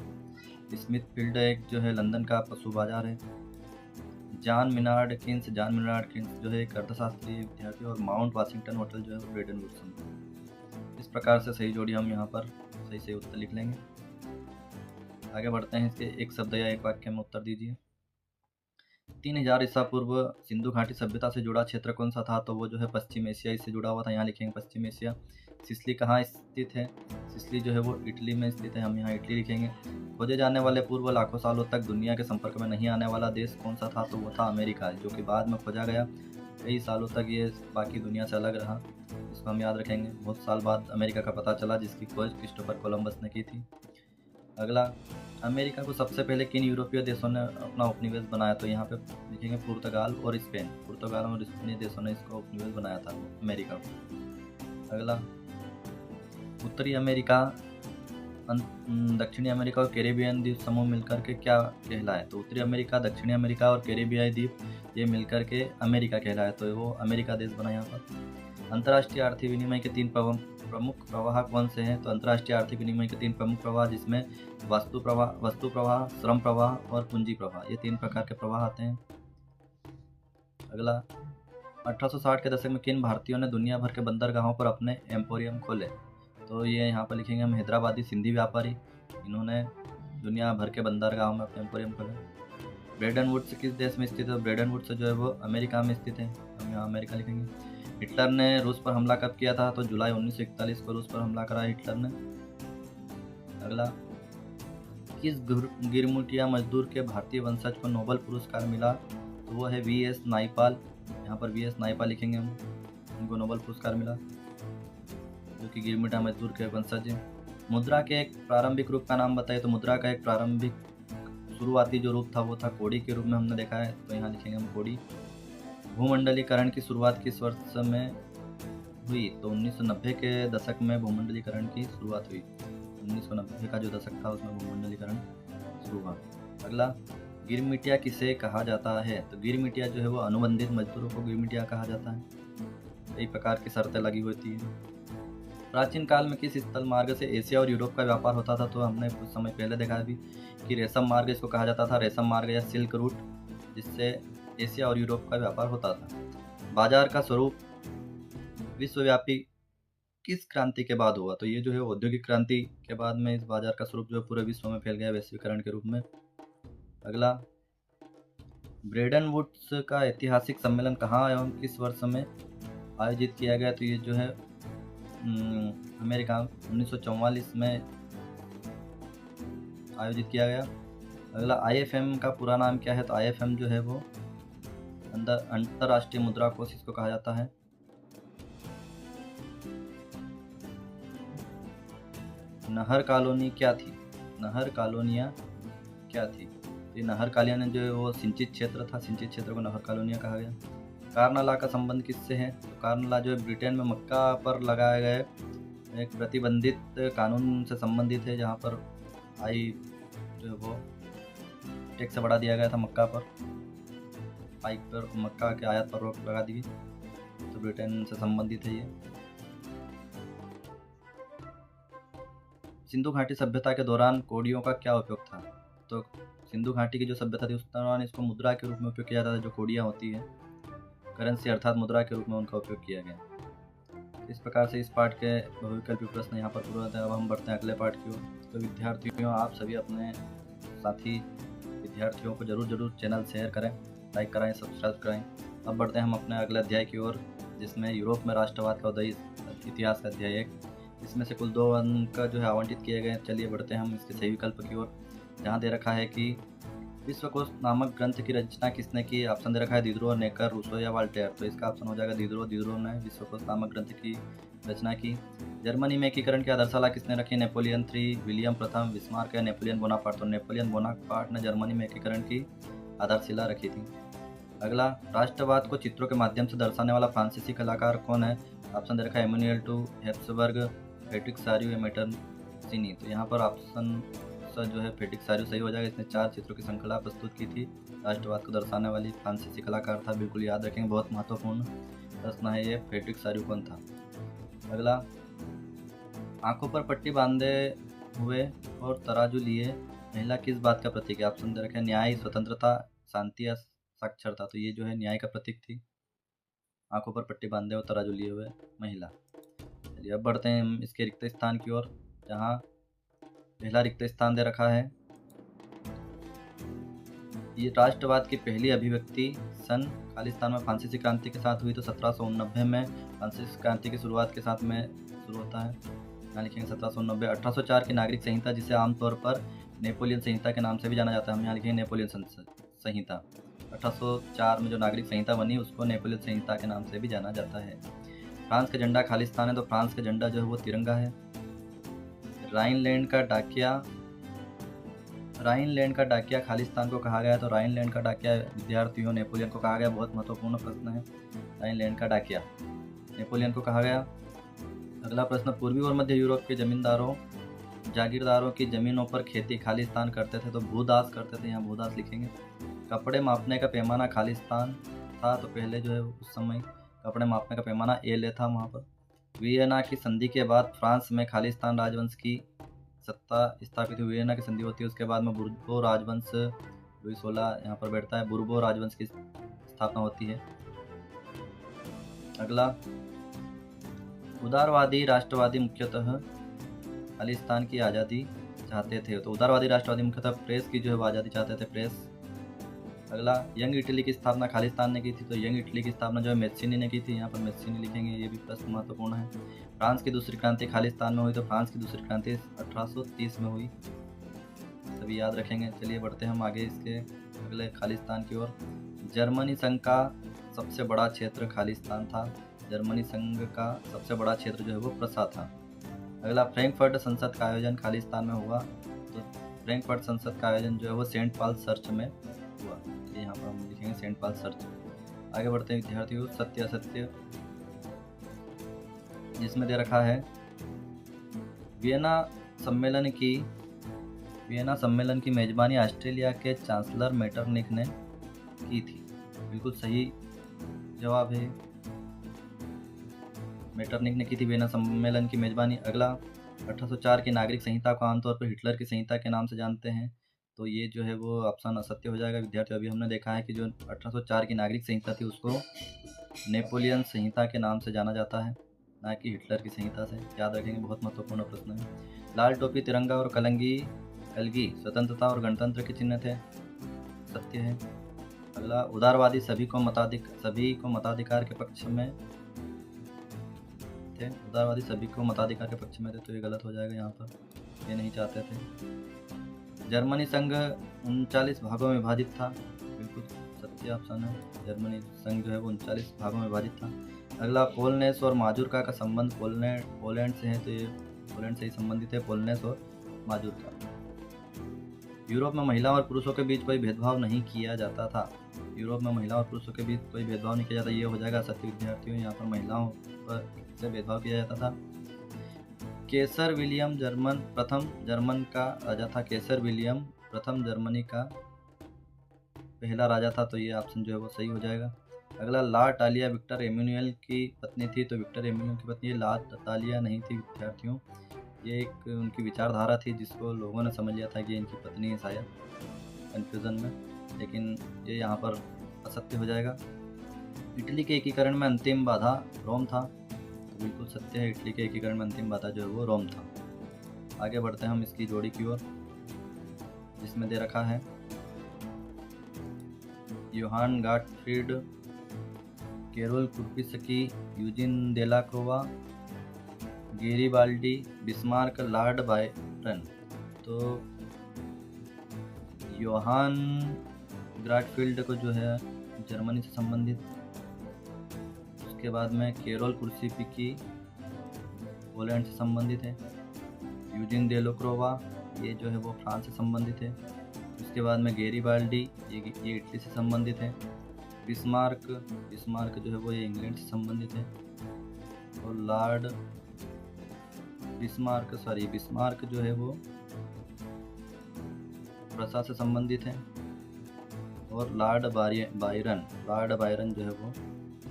Speaker 1: स्मिथफील्ड एक जो है लंदन का पशु बाजार है। जॉन मिनार्ड किन्स जो है एक अर्थशास्त्री विद्यार्थी, और माउंट वाशिंगटन होटल जो है वो ब्रेडन वुडसन। इस प्रकार से सही जोड़ी हम यहाँ पर सही से उत्तर लिख लेंगे। आगे बढ़ते हैं, इसके एक शब्द या एक वाक्य में उत्तर दीजिए। 3000 ईसा पूर्व सिंधु घाटी सभ्यता से जुड़ा क्षेत्र कौन सा था? तो वो जो है पश्चिम एशिया से जुड़ा हुआ था, यहाँ लिखेंगे पश्चिम एशिया। सिसली कहाँ स्थित है? सिसली जो है वो इटली में स्थित है, हम यहाँ इटली लिखेंगे। खोजे जाने वाले पूर्व लाखों सालों तक दुनिया के संपर्क में नहीं आने वाला देश कौन सा था? तो वो था अमेरिका, जो कि बाद में खोजा गया। कई सालों तक ये बाकी दुनिया से अलग रहा, इसको हम याद रखेंगे। बहुत साल बाद अमेरिका का पता चला, जिसकी खोज क्रिस्टोफर कोलंबस ने की थी। अगला, अमेरिका को सबसे पहले किन यूरोपीय देशों ने अपना उपनिवेश बनाया? तो यहाँ पे लिखेंगे पुर्तगाल और स्पेन। पुर्तगाल और स्पेनी देशों ने इसको उपनिवेश बनाया था अमेरिका को। अगला, उत्तरी अमेरिका, दक्षिणी अमेरिका और कैरेबियन द्वीप समूह मिलकर के क्या कहलाए? तो उत्तरी अमेरिका, दक्षिणी अमेरिका और कैरेबियाई द्वीप ये मिलकर के अमेरिका कहलाए, तो वो अमेरिका देश बना यहाँ पर। अंतर्राष्ट्रीय आर्थिक विनिमय के 3 प्रमुख प्रवाह कौन से हैं? तो अंतर्राष्ट्रीय आर्थिक विनिमय के 3 प्रमुख प्रवाह, जिसमें वस्तु प्रवाह, श्रम प्रवाह और पूंजी प्रवाह, ये 3 प्रकार के प्रवाह आते हैं। अगला, 1860 के दशक में किन भारतीयों ने दुनिया भर के बंदरगाहों पर अपने एम्पोरियम खोले? तो ये यहाँ पर लिखेंगे हम, हैदराबादी सिंधी व्यापारी, इन्होंने दुनिया भर के बंदरगाहों में अपने एम्पोरियम खोले। ब्रेडन वुड्स किस देश में स्थित है? ब्रेडन वुड्स जो है वो अमेरिका में स्थित है, हम यहाँ अमेरिका लिखेंगे। हिटलर ने रूस पर हमला कब किया था? तो जुलाई 1941 को रूस पर हमला करा हिटलर ने। अगला, किस गिरमुटिया मजदूर के भारतीय वंशज को नोबेल पुरस्कार मिला? तो वो है वी.एस. नाइपाल, यहाँ पर वी.एस. नाइपाल लिखेंगे हम, उनको नोबेल पुरस्कार मिला, जो कि गिरमुटिया मजदूर के वंशज हैं। मुद्रा के एक प्रारंभिक रूप का नाम बताइए। तो मुद्रा का एक प्रारंभिक शुरुआती जो रूप था वो था कोड़ी के रूप में, हमने देखा है, तो यहाँ लिखेंगे हम कोड़ी। भूमंडलीकरण की शुरुआत किस वर्ष में हुई? तो 1990 के दशक में भूमंडलीकरण की शुरुआत हुई। 1990 का जो दशक था उसमें भूमंडलीकरण शुरू हुआ। अगला, गिरमिटिया किसे कहा जाता है? तो गिरमिटिया जो है वो अनुबंधित मजदूरों को गिरमिटिया कहा जाता है। कई प्रकार की शर्तें लगी होती है। प्राचीन काल में किस स्थल मार्ग से एशिया और यूरोप का व्यापार होता था? तो हमने कुछ समय पहले देखा अभी कि रेशम मार्ग इसको कहा जाता था, रेशम मार्ग या सिल्क रूट, जिससे एशिया और यूरोप का व्यापार होता था। बाजार का स्वरूप विश्वव्यापी किस क्रांति के बाद हुआ? तो ये जो है औद्योगिक क्रांति के बाद में इस बाजार का स्वरूप जो है पूरे विश्व में फैल गया वैश्वीकरण के रूप में। अगला, ब्रेडन वुड्स का ऐतिहासिक सम्मेलन कहाँ एवं किस वर्ष में आयोजित किया गया? तो ये जो है अमेरिका 1944 में आयोजित किया गया। अगला, IFM का पूरा नाम क्या है? तो IFM जो है वो अंतर्राष्ट्रीय मुद्रा कोष इसको कहा जाता है। नहर कॉलोनी क्या थी? नहर कॉलोनियाँ क्या थी? ये नहर कॉलोनियाँ जो है वो सिंचित क्षेत्र था, सिंचित क्षेत्र को नहर कॉलोनियाँ कहा गया। कार्नाला का संबंध किससे है? तो कार्नाला जो है ब्रिटेन में मक्का पर लगाए गए एक प्रतिबंधित कानून से संबंधित है, जहाँ पर जो है वो टैक्स बढ़ा दिया गया था मक्का पर, मक्का के आयात पर रोक लगा दी, तो ब्रिटेन से संबंधित है ये। सिंधु घाटी सभ्यता के दौरान कौड़ियों का क्या उपयोग था? तो सिंधु घाटी की जो सभ्यता थी उस दौरान इसको मुद्रा के रूप में उपयोग किया जाता था, जो कौड़ियाँ होती है, करेंसी अर्थात मुद्रा के रूप में उनका उपयोग किया गया। इस प्रकार से इस पार्ट के बहुविकल्पी प्रश्न यहाँ पर पूरा होता है। अब हम बढ़ते हैं अगले पार्ट की ओर। तो विद्यार्थियों, आप सभी अपने साथी विद्यार्थियों को जरूर चैनल शेयर करें, लाइक कराएं, सब्सक्राइब कराएं। अब बढ़ते हैं हम अपने अगले अध्याय की ओर, जिसमें यूरोप में राष्ट्रवाद का उदय इतिहास का अध्याय 1। इसमें से कुल 2 अंक जो है आवंटित किए गए। चलिए बढ़ते हैं हम इसके सही विकल्प की ओर, जहाँ दे रखा है कि विश्वकोश नामक ग्रंथ की रचना किसने की? ऑप्शन दे रखा है दिदरो, नेकर, रूसो या वाल्टेयर। तो इसका ऑप्शन हो जाएगा दिदरो। दिदरो ने विश्वकोश नामक ग्रंथ की रचना की। जर्मनी में एकीकरण की आधारशिला किसने रखी? नेपोलियन III, विलियम प्रथम, बिस्मार्क या नेपोलियन बोनापार्ट। तो नेपोलियन बोनापार्ट ने जर्मनी में एकीकरण की आधारशिला रखी थी। अगला, राष्ट्रवाद को चित्रों के माध्यम से दर्शाने वाला फ्रांसीसी कलाकार कौन है? ऑप्शन दे रखा है एमैनुएल टू, हैब्सबर्ग, फ्रेडरिक सारियो या मेटरसिनी। तो यहाँ पर ऑप्शन जो है फ्रेडरिक सारियो सही हो जाएगा। इसने 4 चित्रों की श्रृंखला प्रस्तुत की थी। राष्ट्रवाद को दर्शाने वाली फ्रांसीसी कलाकार था, बिल्कुल याद रखेंगे, बहुत महत्वपूर्ण प्रश्न है ये, फ्रेडरिक सारियो कौन था। अगला, आंखों पर पट्टी बांधे हुए और तराजू लिए महिला किस बात का प्रतीक है? ऑप्शन दे रखे हैं न्याय, स्वतंत्रता, शांति या साक्षरता। तो ये जो है न्याय का प्रतीक थी, आंखों पर पट्टी बांधे और तराजू लिए हुए महिला। चलिए अब बढ़ते हैं हम इसके रिक्त स्थान की ओर, जहाँ पहला रिक्त स्थान दे रखा है, ये राष्ट्रवाद की पहली अभिव्यक्ति सन खालिस्तान में फ्रांसीसी क्रांति के साथ हुई। तो 1789 में फ्रांसीसी क्रांति की शुरुआत के साथ में शुरू होता है, यहाँ लिखेंगे 1790। 1804 की नागरिक संहिता, जिसे आमतौर पर नेपोलियन संहिता के नाम से भी जाना जाता है, हम यहाँ लिखेंगे नेपोलियन संहिता। 1804 में जो नागरिक संहिता बनी उसको नेपोलियन संहिता के नाम से भी जाना जाता है। फ्रांस का झंडा खालिस्तान है, तो फ्रांस का झंडा जो है वो तिरंगा है। राइनलैंड का डाकिया खालिस्तान को कहा गया। तो राइनलैंड का डाकिया विद्यार्थियों नेपोलियन को कहा गया, बहुत महत्वपूर्ण प्रश्न है। राइनलैंड का डाकिया नेपोलियन को कहा गया। अगला प्रश्न, पूर्वी और मध्य यूरोप के जमींदारों जागीरदारों की जमीनों पर खेती खालिस्तान करते थे, तो भूदास करते थे, यहाँ भूदास लिखेंगे। कपड़े मापने का पैमाना खालिस्तान था, तो पहले जो है उस समय कपड़े मापने का पैमाना एल था वहाँ पर। वियना की संधि के बाद फ्रांस में खालिस्तान राजवंश की सत्ता स्थापित हुई। वियना की संधि होती है, उसके बाद में बुर्बो राजवंश लुई 16 यहाँ पर बैठता है, बुर्बो राजवंश की स्थापना होती है। अगला, उदारवादी राष्ट्रवादी मुख्यतः खालिस्तान की आज़ादी चाहते थे। तो उदारवादी राष्ट्रवादी मुख्यतः प्रेस की जो है वो आज़ादी चाहते थे, प्रेस। अगला, यंग इटली की स्थापना खालिस्तान ने की थी। तो यंग इटली की स्थापना जो है मेस्सिनी ने की थी, यहाँ पर मेस्सिनी लिखेंगे, ये भी प्रश्न महत्वपूर्ण है। फ्रांस की दूसरी क्रांति खालिस्तान में हुई। तो फ्रांस की दूसरी क्रांति 1830 में हुई, सभी याद रखेंगे। चलिए बढ़ते हैं हम आगे इसके अगले खालिस्तान की ओर। जर्मनी संघ का सबसे बड़ा क्षेत्र खालिस्तान था। जर्मनी संघ का सबसे बड़ा क्षेत्र जो है वो प्रसा था। अगला, फ्रैंकफर्ट संसद का आयोजन खालिस्तान में हुआ। तो फ्रैंकफर्ट संसद का आयोजन जो है वो सेंट पॉल चर्च में हुआ। यहाँ पर हम लिखेंगे सेंट पॉल चर्च। आगे बढ़ते हैं विद्यार्थियों, सत्य असत्य, जिसमें दे रखा है वियना सम्मेलन की मेजबानी ऑस्ट्रेलिया के चांसलर मेटरनिख ने की थी। बिल्कुल सही जवाब है, मेटरनिख ने की थी वियना सम्मेलन की मेजबानी। अगला, 1804 की नागरिक संहिता को आमतौर पर हिटलर की संहिता के नाम से जानते हैं। तो ये जो है वो ऑप्शन असत्य हो जाएगा विद्यार्थियों। अभी हमने देखा है कि जो 1804 की नागरिक संहिता थी उसको नेपोलियन संहिता के नाम से जाना जाता है, ना कि हिटलर की संहिता से। याद रखेंगे, बहुत महत्वपूर्ण प्रश्न है। लाल टोपी, तिरंगा और कलगी स्वतंत्रता और गणतंत्र के चिन्ह थे, सत्य है। अगला, उदारवादी सभी को मताधिकार के पक्ष में थे। उदारवादी सभी को मताधिकार के पक्ष में थे, तो ये गलत हो जाएगा, यहाँ पर ये नहीं चाहते थे। जर्मनी संघ 39 भागों में विभाजित था, बिल्कुल सत्य ऑप्शन है। जर्मनी संघ जो है वो 39 भागों में विभाजित था। अगला, पोलनेस और माजुरका का संबंध पोलैंड से है, तो ये पोलैंड से ही संबंधित है, पोलनेस और माजुरका। यूरोप में महिला और पुरुषों के बीच कोई भेदभाव नहीं किया जाता था। यूरोप में महिला और पुरुषों के बीच कोई भेदभाव नहीं किया जाता, ये हो जाएगा सत्य विद्यार्थियों। यहाँ पर महिलाओं पर से भेदभाव किया जाता था। केसर विलियम प्रथम जर्मन का राजा था। केसर विलियम प्रथम जर्मनी का पहला राजा था, तो ये ऑप्शन जो है वो सही हो जाएगा। अगला, ला टालिया विक्टर एम्यूनुएल की पत्नी थी। तो विक्टर एम्यूनुएल की पत्नी ला टालिया नहीं थी विद्यार्थियों, ये एक उनकी विचारधारा थी जिसको लोगों ने समझ लिया था कि इनकी पत्नी है शायद, कन्फ्यूज़न में, लेकिन ये यहाँ पर असत्य हो जाएगा। इटली के एकीकरण में अंतिम बाधा रोम था, तो बिल्कुल सत्य है, इटली के एकीकरण में अंतिम बाधा जो है वो रोम था। आगे बढ़ते हैं हम इसकी जोड़ी की ओर, जिसमें दे रखा है Johann Gottfried, Karol Kurpinski, Eugene Delacroix, Garibaldi, Bismarck, Lord Byron. तो योहान ग्राटफील्ड को जो है जर्मनी से संबंधित, उसके बाद में कैरोल कुर्सिपिकी पोलैंड से संबंधित है, यूजिन डेलाक्रोवा ये जो है वो फ्रांस से संबंधित है, उसके बाद में गैरिबाल्डी ये इटली से संबंधित है, बिस्मार्क जो है वो ये इंग्लैंड से संबंधित है, और लॉर्ड बिस्मार्क जो है वो प्रसा से संबंधित है, और लॉर्ड बायरन जो है वो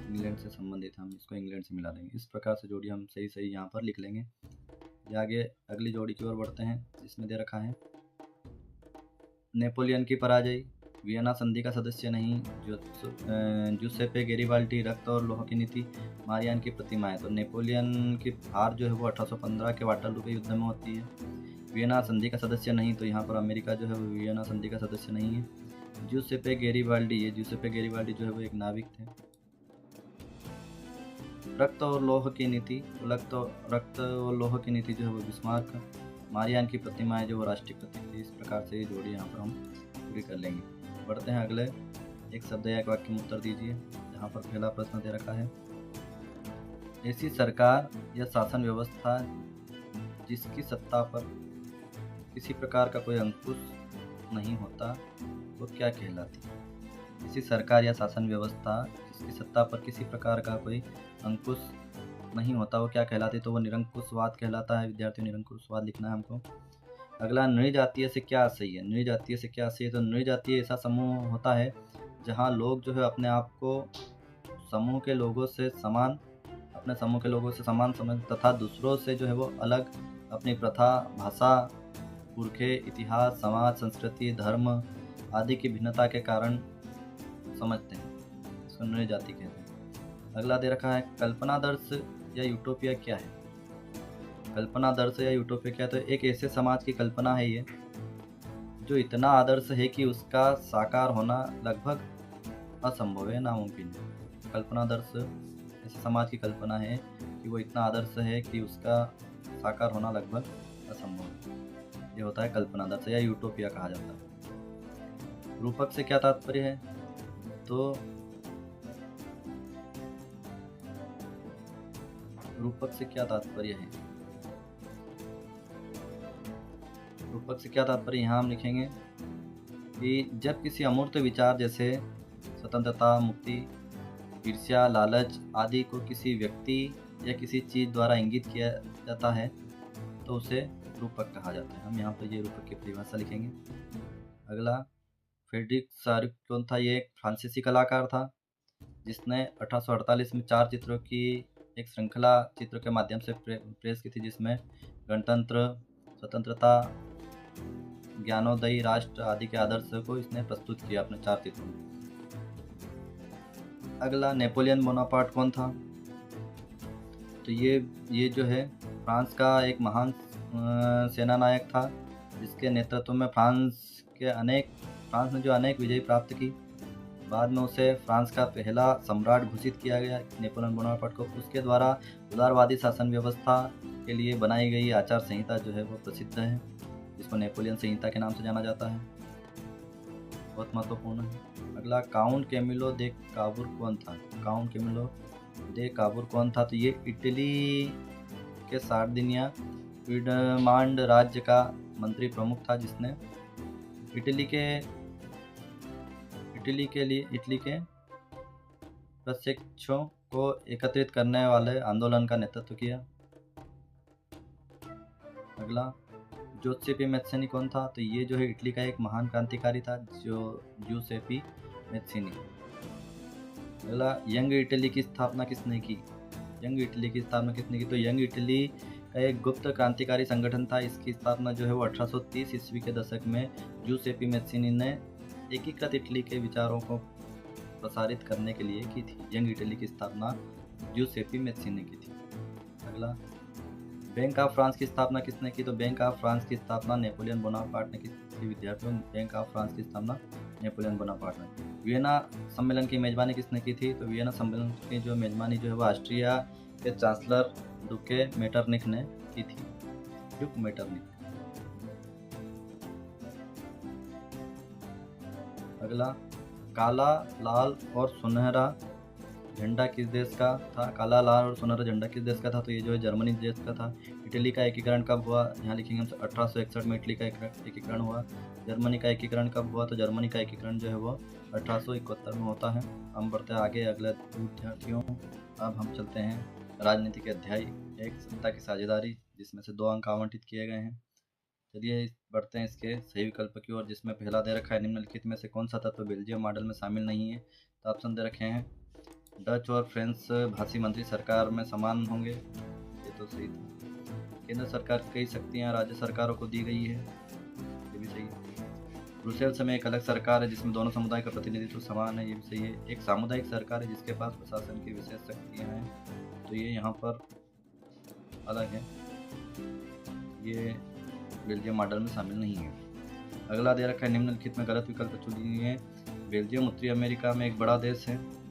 Speaker 1: इंग्लैंड से संबंधित है। हम इसको इंग्लैंड से मिला देंगे। इस प्रकार से जोड़ी हम सही यहाँ पर लिख लेंगे। आगे अगली जोड़ी की ओर बढ़ते हैं, जिसमें दे रखा है नेपोलियन की पराजय, वियना संधि का सदस्य नहीं, जूसेप्पे गैरिबाल्डी, रक्त और लोह की नीति, मारियान की प्रतिमाएं। तो नेपोलियन की हार जो है वो 1815 के वाटरलू के युद्ध में होती है। वियना संधि का सदस्य नहीं, तो यहाँ पर अमेरिका जो है वो वियना संधि का सदस्य नहीं है। जूसेप्पे गैरिबाल्डी जो है वो एक नाविक थे। रक्त और लोह की नीति जो है वो बिस्मार्क, मारियान की प्रतिमाएं जो वो राष्ट्रीय प्रतीक थी। इस प्रकार से ये जोड़ी यहाँ पर हम पूरी कर लेंगे। बढ़ते हैं अगले, एक शब्द या एक वाक्य में उत्तर दीजिए। यहाँ पर पहला प्रश्न दे रखा है, ऐसी सरकार या शासन व्यवस्था जिसकी सत्ता पर किसी प्रकार का कोई अंकुश नहीं होता वो क्या कहलाती है? ऐसी सरकार या शासन व्यवस्था जिसकी सत्ता पर किसी प्रकार का कोई अंकुश नहीं होता वो क्या कहलाती है? तो वो निरंकुशवाद कहलाता है विद्यार्थियों। निरंकुशवाद लिखना है हमको। अगला, नृजातीय से क्या सही है? नृजातीय से क्या सही है? तो नृजातीय ऐसा समूह होता है जहाँ लोग जो है अपने आप को समूह के लोगों से समान अपने समूह के लोगों से समान समझ तथा दूसरों से जो है वो अलग अपनी प्रथा, भाषा, पुरखे, इतिहास, समाज, संस्कृति, धर्म आदि की भिन्नता के कारण समझते हैं। इसको नृ जाति कहते हैं। अगला दे रखा है कल्पनादर्श या यूटोपिया क्या है। कल्पनादर्श या यूटोपिया क्या है, तो एक ऐसे समाज की कल्पना है ये जो इतना आदर्श है कि उसका साकार होना लगभग असंभव है, नामुमकिन है। कल्पनादर्श ऐसे समाज की कल्पना है कि वो इतना आदर्श है कि उसका साकार होना लगभग असंभव है। ये होता है कल्पनादर्श या यूटोपिया कहा जाता है। रूपक से क्या तात्पर्य है, तो रूपक से क्या तात्पर्य है, रूपक से क्या तात्पर्य यहाँ हम लिखेंगे कि जब किसी अमूर्त विचार जैसे स्वतंत्रता, मुक्ति, ईर्ष्या, लालच आदि को किसी व्यक्ति या किसी चीज़ द्वारा इंगित किया जाता है तो उसे रूपक कहा जाता है। हम यहाँ पर ये रूपक की परिभाषा लिखेंगे। अगला फ्रेडरिक शार्प कौन था, ये एक फ्रांसीसी कलाकार था जिसने 1848 में 4 चित्रों की एक श्रृंखला चित्र के माध्यम से प्रेस की थी, जिसमें गणतंत्र, स्वतंत्रता, ज्ञानोदयी राष्ट्र आदि के आदर्श को इसने प्रस्तुत किया अपने 4 चित्रों में। अगला नेपोलियन बोनापार्ट कौन था, तो ये जो है फ्रांस का एक महान सेना नायक था जिसके नेतृत्व में फ्रांस ने जो अनेक विजय प्राप्त की। बाद में उसे फ्रांस का पहला सम्राट घोषित किया गया नेपोलियन बोनापार्ट को। उसके द्वारा उदारवादी शासन व्यवस्था के लिए बनाई गई आचार संहिता जो है वो प्रसिद्ध है, जिसको नेपोलियन संहिता के नाम से जाना जाता है, बहुत महत्वपूर्ण है। अगला काउंट कैमिलो दे काबूर कौन था। काउंट कैमिलो दे काबूर कौन था, तो ये इटली के सार्डिनिया पिडमांड राज्य का मंत्री प्रमुख था जिसने इटली के प्रशिक्षुओं को एकत्रित करने वाले आंदोलन का नेतृत्व किया। अगला जोसेपी मैत्सिनी कौन था, तो ये जो है इटली का एक महान क्रांतिकारी था जोसेपी मैत्सिनी। अगला यंग इटली की स्थापना किसने की। तो यंग इटली का एक गुप्त क्रांतिकारी संगठन था। इसकी स्थापना जो है वो 1830 ईस्वी के दशक में जूसेपी मैत्सिनी ने एकीकृत इटली के विचारों को प्रसारित करने के लिए की थी। यंग इटली की स्थापना जूसेपी मैत्सिनी ने की थी। अगला बैंक ऑफ फ्रांस की स्थापना किसने की, तो बैंक ऑफ फ्रांस की स्थापना नेपोलियन बोनापार्ट ने की थी। विद्यार्थियों, बैंक ऑफ फ्रांस की स्थापना नेपोलियन बोनापार्ट ने। वियना सम्मेलन की मेजबानी किसने की थी, तो वियना सम्मेलन की जो मेजबानी जो है वो ऑस्ट्रिया के चांसलर डुके मेटरनिख ने की थी। डुक मेटरनिख। अगला काला, लाल और सुनहरा झंडा किस देश का था। काला, लाल और सुनहरा झंडा किस देश का था, तो ये जो है जर्मनी देश का था। इटली का एकीकरण कब हुआ, यहाँ लिखेंगे हम 1861 में इटली का एकीकरण हुआ। जर्मनी का एकीकरण कब हुआ, तो जर्मनी का एकीकरण जो है वो 1871 में होता है। हम बढ़ते हैं आगे अगले विद्यार्थियों। अब हम चलते हैं राजनीति के अध्याय एक, सत्ता की साझेदारी, जिसमें से 2 अंक आवंटित किए गए हैं। चलिए बढ़ते हैं इसके सही विकल्प की ओर, जिसमें पहला दे रखा है निम्नलिखित में से कौन सा तत्व बेल्जियम मॉडल में शामिल नहीं है। तो ऑप्शन दे रखे हैं डच और फ्रेंच भाषी मंत्री सरकार में समान होंगे, ये तो सही था। केंद्र सरकार कई शक्तियाँ राज्य सरकारों को दी गई है, ये भी सही है। ब्रुसेल्स में एक अलग सरकार है जिसमें दोनों समुदाय का प्रतिनिधित्व समान है, ये भी सही है। एक सामुदायिक सरकार है जिसके पास प्रशासन की विशेष शक्तियाँ हैं, तो ये यहाँ पर अलग है, ये बेल्जियम मॉडल में शामिल नहीं है। अगला दे रखा है निम्नलिखित में गलत विकल्प चुनिए। बेल्जियम उत्तरी अमेरिका में एक बड़ा देश है।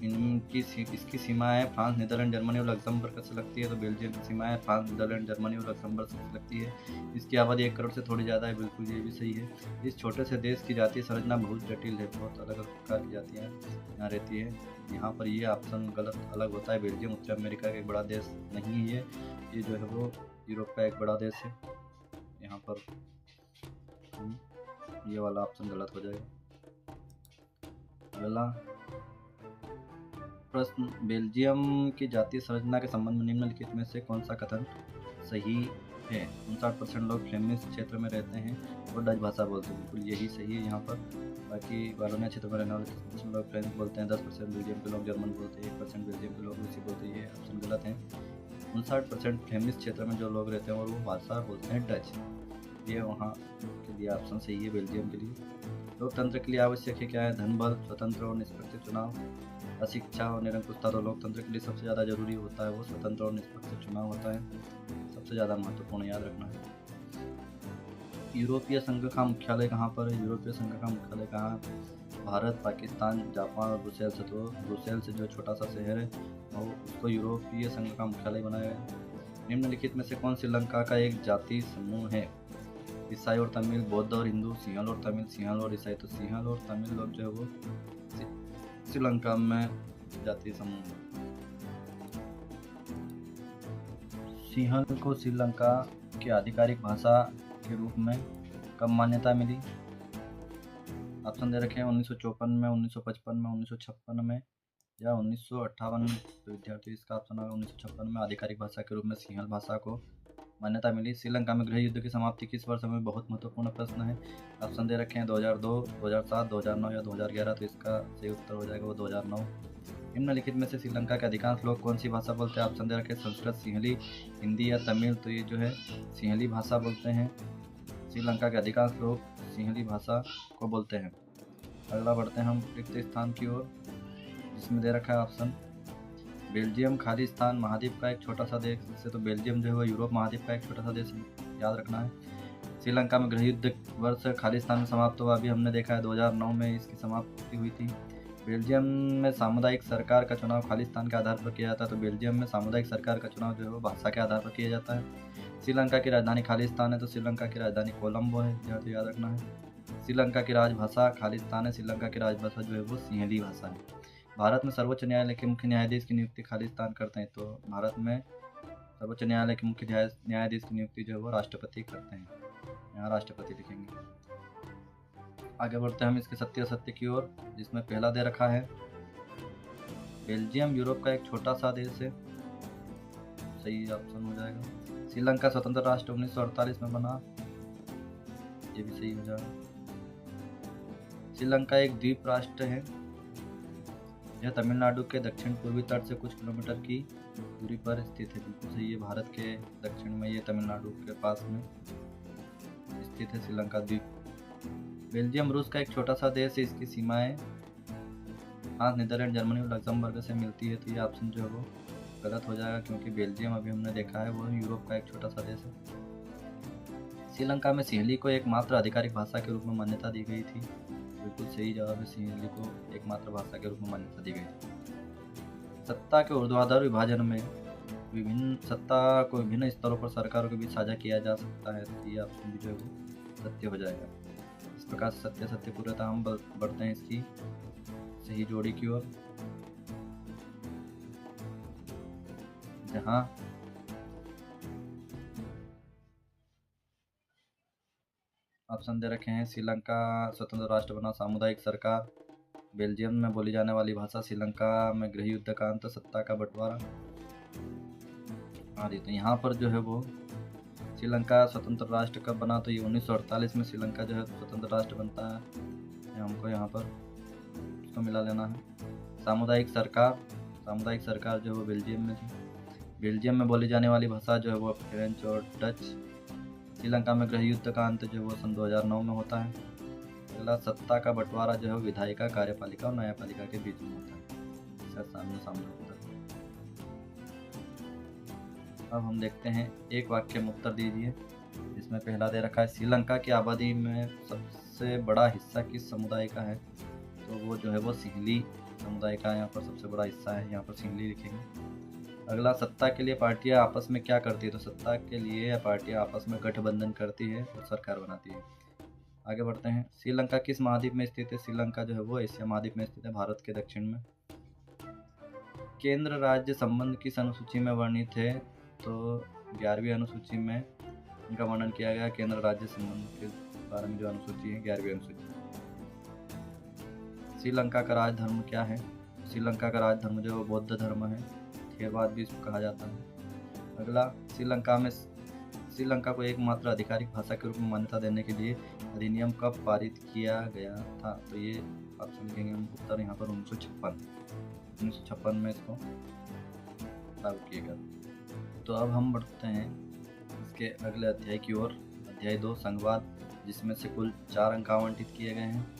Speaker 1: इसकी सीमाएं फ्रांस, नीदरलैंड, जर्मनी और लक्समबर्ग से लगती है, तो बेल्जियम की सीमाएं फ्रांस, नीदरलैंड, जर्मनी और लक्समबर्ग से लगती है। इसकी आबादी 1 करोड़ से थोड़ी ज़्यादा है, बिल्कुल ये भी सही है। इस छोटे से देश की जातीय संरचना बहुत जटिल है, बहुत अलग अलग प्रकार की जातियाँ यहाँ रहती है। यहाँ पर ये ऑप्शन गलत अलग होता है। बेल्जियम उत्तरी अमेरिका का एक बड़ा देश नहीं है, ये जो है वो यूरोप का एक बड़ा देश है। यहाँ पर ये वाला ऑप्शन गलत हो जाएगा। अगला प्रश्न, बेल्जियम की जातीय संरचना के संबंध में निम्नलिखित में से कौन सा कथन सही है। 59% लोग फ्लेमिश क्षेत्र में रहते हैं और डच भाषा बोलते हैं। बिल्कुल यही सही है यहाँ पर। बाकी वालोनिया क्षेत्र में रहने वाले 30% लोग फ्रेंच बोलते हैं, 10% बेल्जियम के लोग जर्मन बोलते हैं, 1% बेल्जियम के लोग रूसी बोलते हैं। ये ऑप्शन गलत है। 59% फ्लेमिश क्षेत्र में जो लोग रहते हैं और वो भाषा बोलते हैं डच। ये वहाँ के लिए ऑप्शन सही है, बेल्जियम के लिए। लोकतंत्र के लिए आवश्यक है क्या है? धन, बल, स्वतंत्र और निष्पक्ष चुनाव, अशिक्षा और निरंकुशता। तो लोकतंत्र के लिए सबसे ज़्यादा जरूरी होता है वो स्वतंत्र और निष्पक्ष चुनाव होता है, सबसे ज़्यादा महत्वपूर्ण, याद रखना है। यूरोपीय संघ का मुख्यालय कहाँ पर है? यूरोपीय संघ का मुख्यालय कहाँ? भारत, पाकिस्तान, जापान और ब्रुसेल्स। तो ब्रुसेल्स जो छोटा सा शहर है और उसको यूरोपीय संघ का मुख्यालय बनाया गया है। निम्नलिखित में से कौन श्रीलंका का एक जाति समूह है? ईसाई और तमिल, बौद्ध और हिंदू, सिंहल और तमिल, सिंहल और ईसाई। तो सिंहल और तमिल लोग जो है वो श्रीलंका में जाति समूह है। सिंहल को श्रीलंका की आधिकारिक भाषा के रूप में कब मान्यता मिली? ऑप्शन दे रखे हैं 1954 में, 1955 में, 1956 में या 1958 में। तो विद्यार्थी इसका ऑप्शन होगा 1956 में आधिकारिक भाषा के रूप में सिंहल भाषा को मान्यता मिली। श्रीलंका में गृह युद्ध की समाप्ति किस वर्ष में? बहुत महत्वपूर्ण प्रश्न है। ऑप्शन दे रखे हैं 2002, 2007, 2009 या 2011। तो इसका सही उत्तर हो जाएगा वो 2009। निम्नलिखित में से श्रीलंका के अधिकांश लोग कौन सी भाषा बोलते हैं? ऑप्शन दे रखे हैं संस्कृत, सिंहली, हिंदी या तमिल। तो ये जो है सिंहली भाषा बोलते हैं। श्रीलंका के अधिकांश लोग सिंहली भाषा को बोलते हैं। अगला बढ़ते हैं हम रिक्त स्थान की ओर, जिसमें दे रखा है ऑप्शन बेल्जियम खालिस्तान महाद्वीप का एक छोटा सा देश से। तो बेल्जियम जो है वो यूरोप महाद्वीप का एक छोटा सा देश है, याद रखना है। श्रीलंका में गृह युद्ध वर्ष खालिस्तान में समाप्त हुआ, अभी हमने देखा है 2009 में इसकी समाप्ति हुई थी। बेल्जियम में सामुदायिक सरकार का चुनाव खालिस्तान के आधार पर किया जाता है। तो बेल्जियम में सामुदायिक सरकार का चुनाव जो है वो भाषा के आधार पर किया जाता है। श्रीलंका की राजधानी खालिस्तान है, तो श्रीलंका की राजधानी कोलंबो है, तो याद रखना है। श्रीलंका की राजभाषा खालिस्तान है, श्रीलंका की राजभाषा जो है वो सिंहली भाषा है। भारत में सर्वोच्च न्यायालय के मुख्य न्यायाधीश की नियुक्ति खालिस्तान करते हैं। तो भारत में सर्वोच्च न्यायालय के मुख्य न्यायाधीश की नियुक्ति जो है वो राष्ट्रपति करते हैं, यहाँ राष्ट्रपति लिखेंगे। आगे बढ़ते हैं हम इसके सत्य असत्य की ओर, जिसमें पहला दे रखा है बेल्जियम यूरोप का एक छोटा सा देश है, सही ऑप्शन हो जाएगा। श्रीलंका स्वतंत्र राष्ट्र 1948 में बना, ये भी सही हो जाएगा। श्रीलंका एक द्वीप राष्ट्र है, यह तमिलनाडु के दक्षिण पूर्वी तट से कुछ किलोमीटर की दूरी पर स्थित है, बिल्कुल सही है। भारत के दक्षिण में, ये तमिलनाडु के पास में स्थित है श्रीलंका द्वीप। बेल्जियम रूस का एक छोटा सा देश है, इसकी सीमाएं फ्रांस, नीदरलैंड, जर्मनी और लग्जमबर्ग से मिलती है। तो ये ऑप्शन जो है वो गलत हो जाएगा, क्योंकि बेल्जियम अभी हमने देखा है वो यूरोप का एक छोटा सा देश है। श्रीलंका में सिंहली को एकमात्र आधिकारिक भाषा के रूप में मान्यता दी गई थी, बिल्कुल सही जवाब है, सिंहली को एकमात्र भाषा के रूप में मान्यता दी गई थी। सत्ता के ऊर्ध्वाधर विभाजन में सत्ता को विभिन्न स्तरों पर सरकारों के बीच साझा किया जा सकता है। तो ये ऑप्शन भी जो है वो सत्य हो जाएगा। इस प्रकार से सत्य सत्य पूर्णतः हम बढ़ते हैं इसकी सही जोड़ी की ओर, जहाँ ऑप्शन दे रखे हैं श्रीलंका स्वतंत्र राष्ट्र बना, सामुदायिक सरकार, बेल्जियम में बोली जाने वाली भाषा, श्रीलंका में गृह युद्ध का अंत, सत्ता का बंटवारा आदि। तो यहाँ पर जो है वो श्रीलंका स्वतंत्र राष्ट्र कब बना? तो ये 1948 में श्रीलंका जो है स्वतंत्र राष्ट्र बनता है। हमको यहाँ पर उसको मिला लेना है। सामुदायिक सरकार जो है वो बेल्जियम में थी। बेल्जियम में बोली जाने वाली भाषा जो है वो फ्रेंच और डच। श्रीलंका में गृह युद्ध का अंत जो है वो सन 2009 में होता है। अगला सत्ता का बंटवारा जो है विधायिका, कार्यपालिका और न्यायपालिका के बीच में होता है। सर सामने होता है। अब हम देखते हैं एक वाक्य में उत्तर दीजिए, जिसमें पहला दे रखा है श्रीलंका की आबादी में सबसे बड़ा हिस्सा किस समुदाय का है? तो वो जो है वो सिंहली समुदाय का यहाँ पर सबसे बड़ा हिस्सा है, यहाँ पर सिंहली लिखेंगे। अगला, सत्ता के लिए पार्टियां आपस में क्या करती है? तो सत्ता के लिए पार्टियां आपस में गठबंधन करती है और सरकार बनाती है। आगे बढ़ते हैं। श्रीलंका किस महाद्वीप में स्थित है? श्रीलंका जो है वो एशिया महाद्वीप में स्थित है, भारत के दक्षिण में। केंद्र राज्य संबंध किस अनुसूची में वर्णित है? तो 11वीं अनुसूची में इनका वर्णन किया गया। केंद्र राज्य संबंध के बारे में जो अनुसूची है 11वीं अनुसूची। श्रीलंका का राज धर्म क्या है? श्रीलंका का राज धर्म जो बौद्ध धर्म है, थेरवाद भी इसको कहा जाता है। अगला, श्रीलंका में श्रीलंका को एकमात्र आधिकारिक भाषा के रूप में मान्यता देने के लिए अधिनियम कब पारित किया गया था? तो ये ऑप्शन लिखेंगे हम उत्तर यहाँ पर 1956 में इसको लागू किया गया। तो अब हम बढ़ते हैं इसके अगले अध्याय की ओर, अध्याय 2 संघवाद, जिसमें से कुल 4 अंक आवंटित किए गए हैं।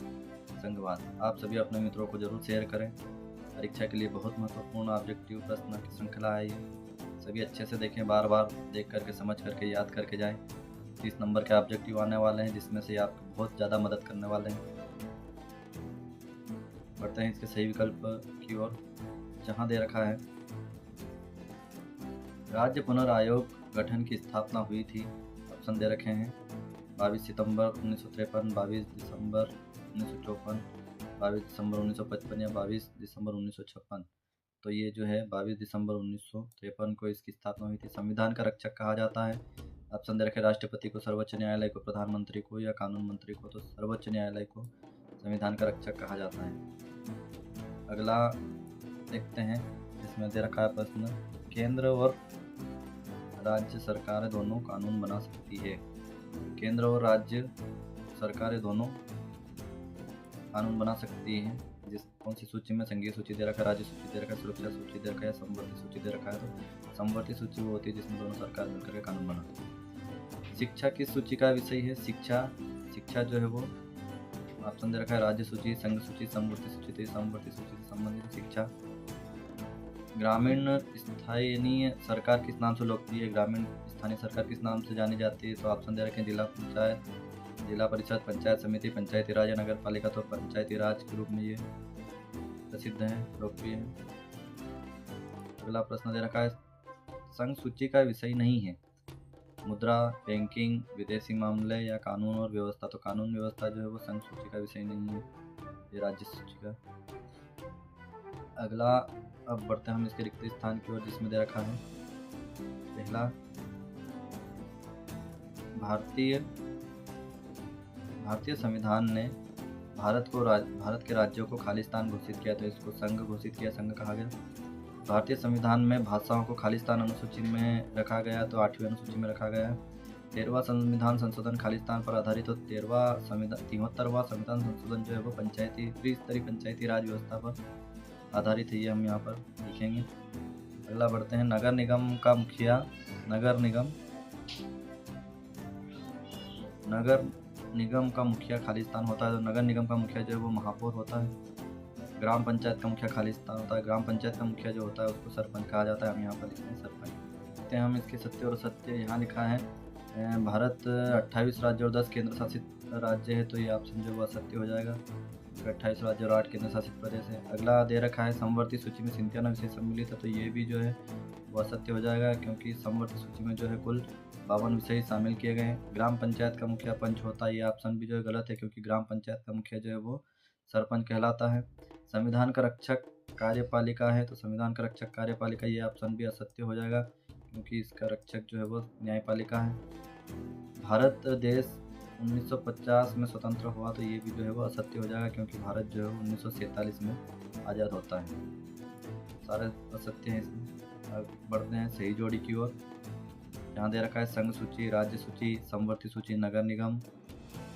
Speaker 1: संघवाद आप सभी अपने मित्रों को जरूर शेयर करें। परीक्षा के लिए बहुत महत्वपूर्ण ऑब्जेक्टिव प्रश्न की श्रृंखला है ये, सभी अच्छे से देखें, बार बार देख करके समझ करके याद करके जाएं। 30 नंबर के ऑब्जेक्टिव आने वाले हैं, जिसमें से आपको बहुत ज़्यादा मदद करने वाले हैं। बढ़ते हैं इसके सही विकल्प की ओर, जहाँ दे रखा है राज्य पुनर्आयोग गठन की स्थापना हुई थी। ऑप्शन दे रखे हैं 22 सितंबर 1953, 22 दिसंबर 1954, 22 दिसंबर 1955 या 22 दिसंबर 1956। तो ये जो है 22 दिसंबर 1953 को इसकी स्थापना हुई थी। संविधान का रक्षक कहा जाता है। ऑप्शन दे रखे राष्ट्रपति को, सर्वोच्च न्यायालय को, प्रधानमंत्री को या कानून मंत्री को। तो सर्वोच्च न्यायालय को संविधान का रक्षक कहा जाता है। अगला देखते हैं, इसमें दे रखा है प्रश्न, केंद्र और राज्य सरकारें दोनों कानून बना सकती है। केंद्र और राज्य सरकारें दोनों कानून बना सकती हैं। जिस कौन सी सूची में? संघीय सूची दे रखा है, राज्य सूची दे रखा है, सुरक्षा सूची दे रखा है, समवर्ती सूची दे रखा है। तो समवर्ती सूची वो होती है जिसमें दोनों सरकार मिलकर के कानून बनाती है। शिक्षा किस सूची का विषय है? शिक्षा जो है वो ऑप्शन दे रखा है राज्य सूची, संघ सूची, समवर्ती सूची। तो समवर्ती सूची से संबंधित शिक्षा। ग्रामीण स्थानीय सरकार किस नाम से लोकप्रिय है? ग्रामीण स्थानीय सरकार किस नाम से जानी जाती है? तो ऑप्शन दे रखे हैं जिला पंचायत, जिला परिषद, पंचायत समिति, पंचायती राज या नगर पालिका। तो पंचायती राज के रूप में ये प्रसिद्ध है, लोकप्रिय है। अगला प्रश्न दे रखा है संघ सूची का विषय नहीं है। मुद्रा, बैंकिंग, विदेशी मामले या कानून और व्यवस्था। तो कानून व्यवस्था जो है वो संघ सूची का विषय नहीं है, ये राज्य सूची का। अगला अब बढ़ते हैं हम इसके रिक्त स्थान की ओर, जिसमें दे रखा है पहला भारतीय संविधान ने भारत के राज्यों को खालिस्तान घोषित किया, तो इसको संघ घोषित किया, संघ कहा गया। भारतीय संविधान में भाषाओं को खालिस्तान अनुसूची में रखा गया, तो 8वीं अनुसूची में रखा गया है। 13वां संविधान संशोधन खालिस्तान पर आधारित हो। 73वां संविधान संशोधन जो है वो त्रिस्तरीय पंचायती राज व्यवस्था पर आधारित है, ये हम यहाँ पर लिखेंगे। अगला बढ़ते हैं नगर निगम का मुखिया। नगर निगम का मुखिया खालिस्तान होता है, तो नगर निगम का मुखिया जो है वो महापौर होता है। ग्राम पंचायत का मुखिया खालिस्तान होता है। ग्राम पंचायत का मुखिया जो होता है उसको सरपंच कहा जाता है, हम यहाँ पर लिखते हैं सरपंच। देखते हैं हम इसके सत्य और असत्य। यहाँ लिखा है भारत 28 राज्य और 10 केंद्र शासित राज्य है, तो ये ऑप्शन जो वो असत्य हो जाएगा। 28 राज्य और 8 केंद्र शासित प्रदेश है। अगला दे रखा है समवर्ती सूची में सिंथियाना विषय सम्मिलित है, तो ये भी जो है वो असत्य हो जाएगा, क्योंकि समवर्ती सूची में जो है कुल 52 विषय शामिल किए गए हैं। ग्राम पंचायत का मुखिया पंच होता है, ये ऑप्शन भी जो है गलत है, क्योंकि ग्राम पंचायत का मुखिया जो है वो सरपंच कहलाता है। संविधान का रक्षक कार्यपालिका है, तो संविधान का रक्षक कार्यपालिका, ये ऑप्शन भी असत्य हो जाएगा, क्योंकि इसका रक्षक जो है वो न्यायपालिका है। भारत देश 1950 में स्वतंत्र हुआ, तो ये भी जो है वो असत्य हो जाएगा, क्योंकि भारत जो है 1947 में आज़ाद होता है। सारे असत्य हैं इसमें। अब बढ़ते हैं सही जोड़ी की ओर, जहाँ दे रखा है संघ सूची, राज्य सूची, समवर्ती सूची, नगर निगम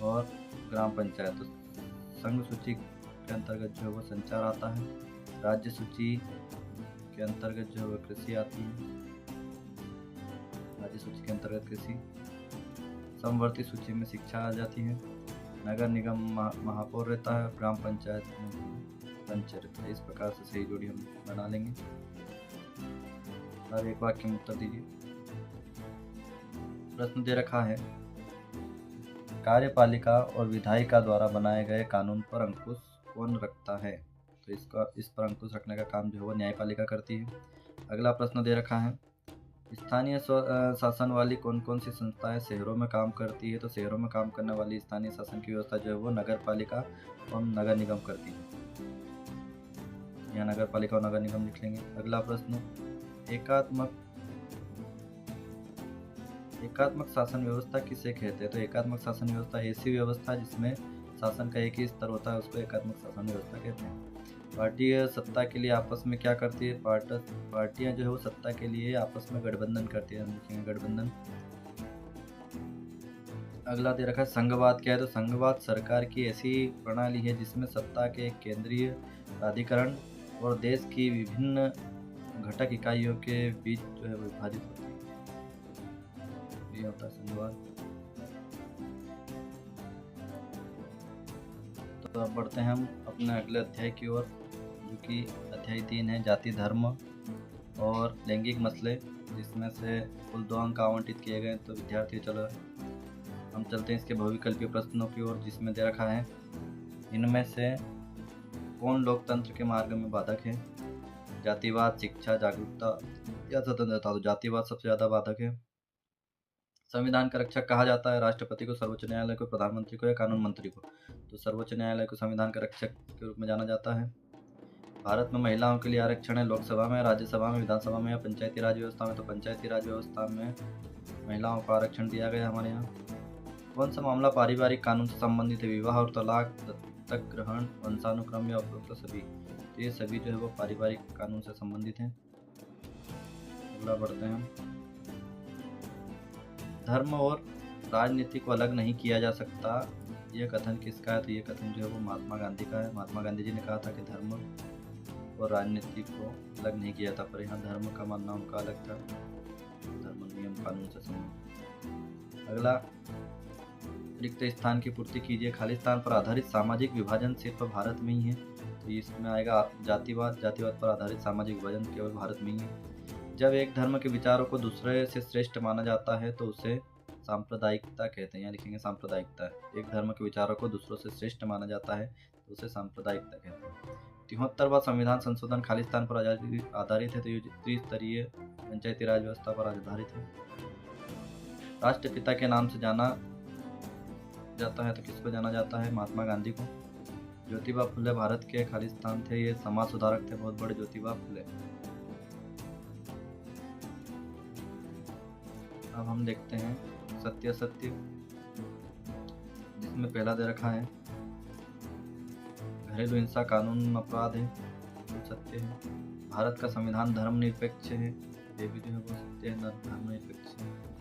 Speaker 1: और ग्राम पंचायत। तो संघ सूची के अंतर्गत जो है वो संचार आता है। राज्य सूची के अंतर्गत जो है वो कृषि आती है, राज्य सूची के अंतर्गत कृषि। समवर्ती सूची में शिक्षा आ जाती है। नगर निगम महापौर रहता है, ग्राम पंचायत में पंच रहता है। इस प्रकार से सही जोड़ी हम बना लेंगे। अब एक वाक्य में उत्तर दीजिए। प्रश्न दे रखा है कार्यपालिका और विधायिका द्वारा बनाए गए कानून पर अंकुश कौन रखता है? तो इस पर अंकुश रखने का काम जो है वो न्यायपालिका करती है। अगला प्रश्न दे रखा है स्थानीय शासन वाली कौन कौन सी संस्थाएं शहरों में काम करती है? तो शहरों में काम करने वाली स्थानीय शासन की व्यवस्था जो है वो नगर पालिका और नगर निगम करती है। यहाँ नगर पालिका और नगर निगम लिख लेंगे। अगला प्रश्न एकात्मक शासन व्यवस्था किसे कहते हैं? तो एकात्मक शासन व्यवस्था ऐसी व्यवस्था जिसमें शासन का एक ही स्तर होता है, उसको एकात्मक शासन व्यवस्था कहते हैं। पार्टियां सत्ता के लिए आपस में क्या करती है? पार्टियां जो है वो सत्ता के लिए आपस में गठबंधन करती है, हम लिखेंगे गठबंधन। अगला दे रखा है संघवाद क्या है। तो संघवाद सरकार की ऐसी प्रणाली है जिसमें सत्ता के एक केंद्रीय प्राधिकरण और देश की विभिन्न घटक इकाइयों के बीच जो है वो विभाजित होती है। ये होता है संघवाद। तो अब बढ़ते हैं हम अपने अगले अध्याय की ओर, जो कि अध्याय 3 है, जाति धर्म और लैंगिक मसले, जिसमें से कुल 2 अंक आवंटित किए गए। तो विद्यार्थी चलो हम चलते हैं इसके बहुविकल्पीय प्रश्नों की ओर, जिसमें दे रखा है इनमें से कौन लोकतंत्र के मार्ग में बाधक है। जातिवाद, शिक्षा, जागरूकता या स्वतंत्रता। तो जातिवाद सबसे ज्यादा बाधक है। संविधान का रक्षक कहा जाता है राष्ट्रपति को, सर्वोच्च न्यायालय को, प्रधानमंत्री को या कानून मंत्री को। तो सर्वोच्च न्यायालय को संविधान का रक्षक के रूप में जाना जाता है। भारत में महिलाओं के लिए आरक्षण है लोकसभा में, राज्यसभा में, विधानसभा में या पंचायती राज व्यवस्था में। तो पंचायती राज व्यवस्था में महिलाओं को आरक्षण दिया गया हमारे यहाँ। कौन सा मामला पारिवारिक कानून से संबंधित है। विवाह और तलाक, दत्तक ग्रहण, वंशानुक्रम या उपरोक्त सभी। तो ये सभी जो है वो पारिवारिक कानून से संबंधित हैं। अगला बढ़ते हैं हम। धर्म और राजनीति को अलग नहीं किया जा सकता, यह कथन किसका है। तो ये कथन जो है वो महात्मा गांधी का है। महात्मा गांधी जी ने कहा था कि धर्म और राजनीति को अलग नहीं किया था, पर यहाँ धर्म का मानना उनका अलग था। धर्म नियम कानून से संबंधित। अगला, रिक्त स्थान की पूर्ति कीजिए। खाली स्थान पर आधारित सामाजिक विभाजन सिर्फ भारत में ही है। तो इसमें आएगा जातिवाद। जातिवाद पर आधारित सामाजिक विभाजन केवल भारत में ही है। जब एक धर्म के विचारों को दूसरे से श्रेष्ठ माना जाता है तो उसे सांप्रदायिकता कहते हैं। यहाँ लिखेंगे सांप्रदायिकता। एक धर्म के विचारों को दूसरों से श्रेष्ठ माना जाता है तो उसे सांप्रदायिकता कहते हैं। 73वां संविधान संशोधन खालिस्तान पर आधारित है। तो ये त्रिस्तरीय पंचायती राज व्यवस्था पर आधारित है। राष्ट्रपिता के नाम से जाना जाता है तो किसको जाना जाता है। महात्मा गांधी को। ज्योतिबा फुले भारत के खालिस्तान थे। ये समाज सुधारक थे बहुत बड़े, ज्योतिबा फुले। अब हम देखते हैं सत्य असत्य, जिसमें पहला दे रखा है घरेलू हिंसा कानून अपराध है, सत्य है। भारत का संविधान धर्मनिरपेक्ष है, ये भी जो है वो सत्य है, धर्मनिरपेक्ष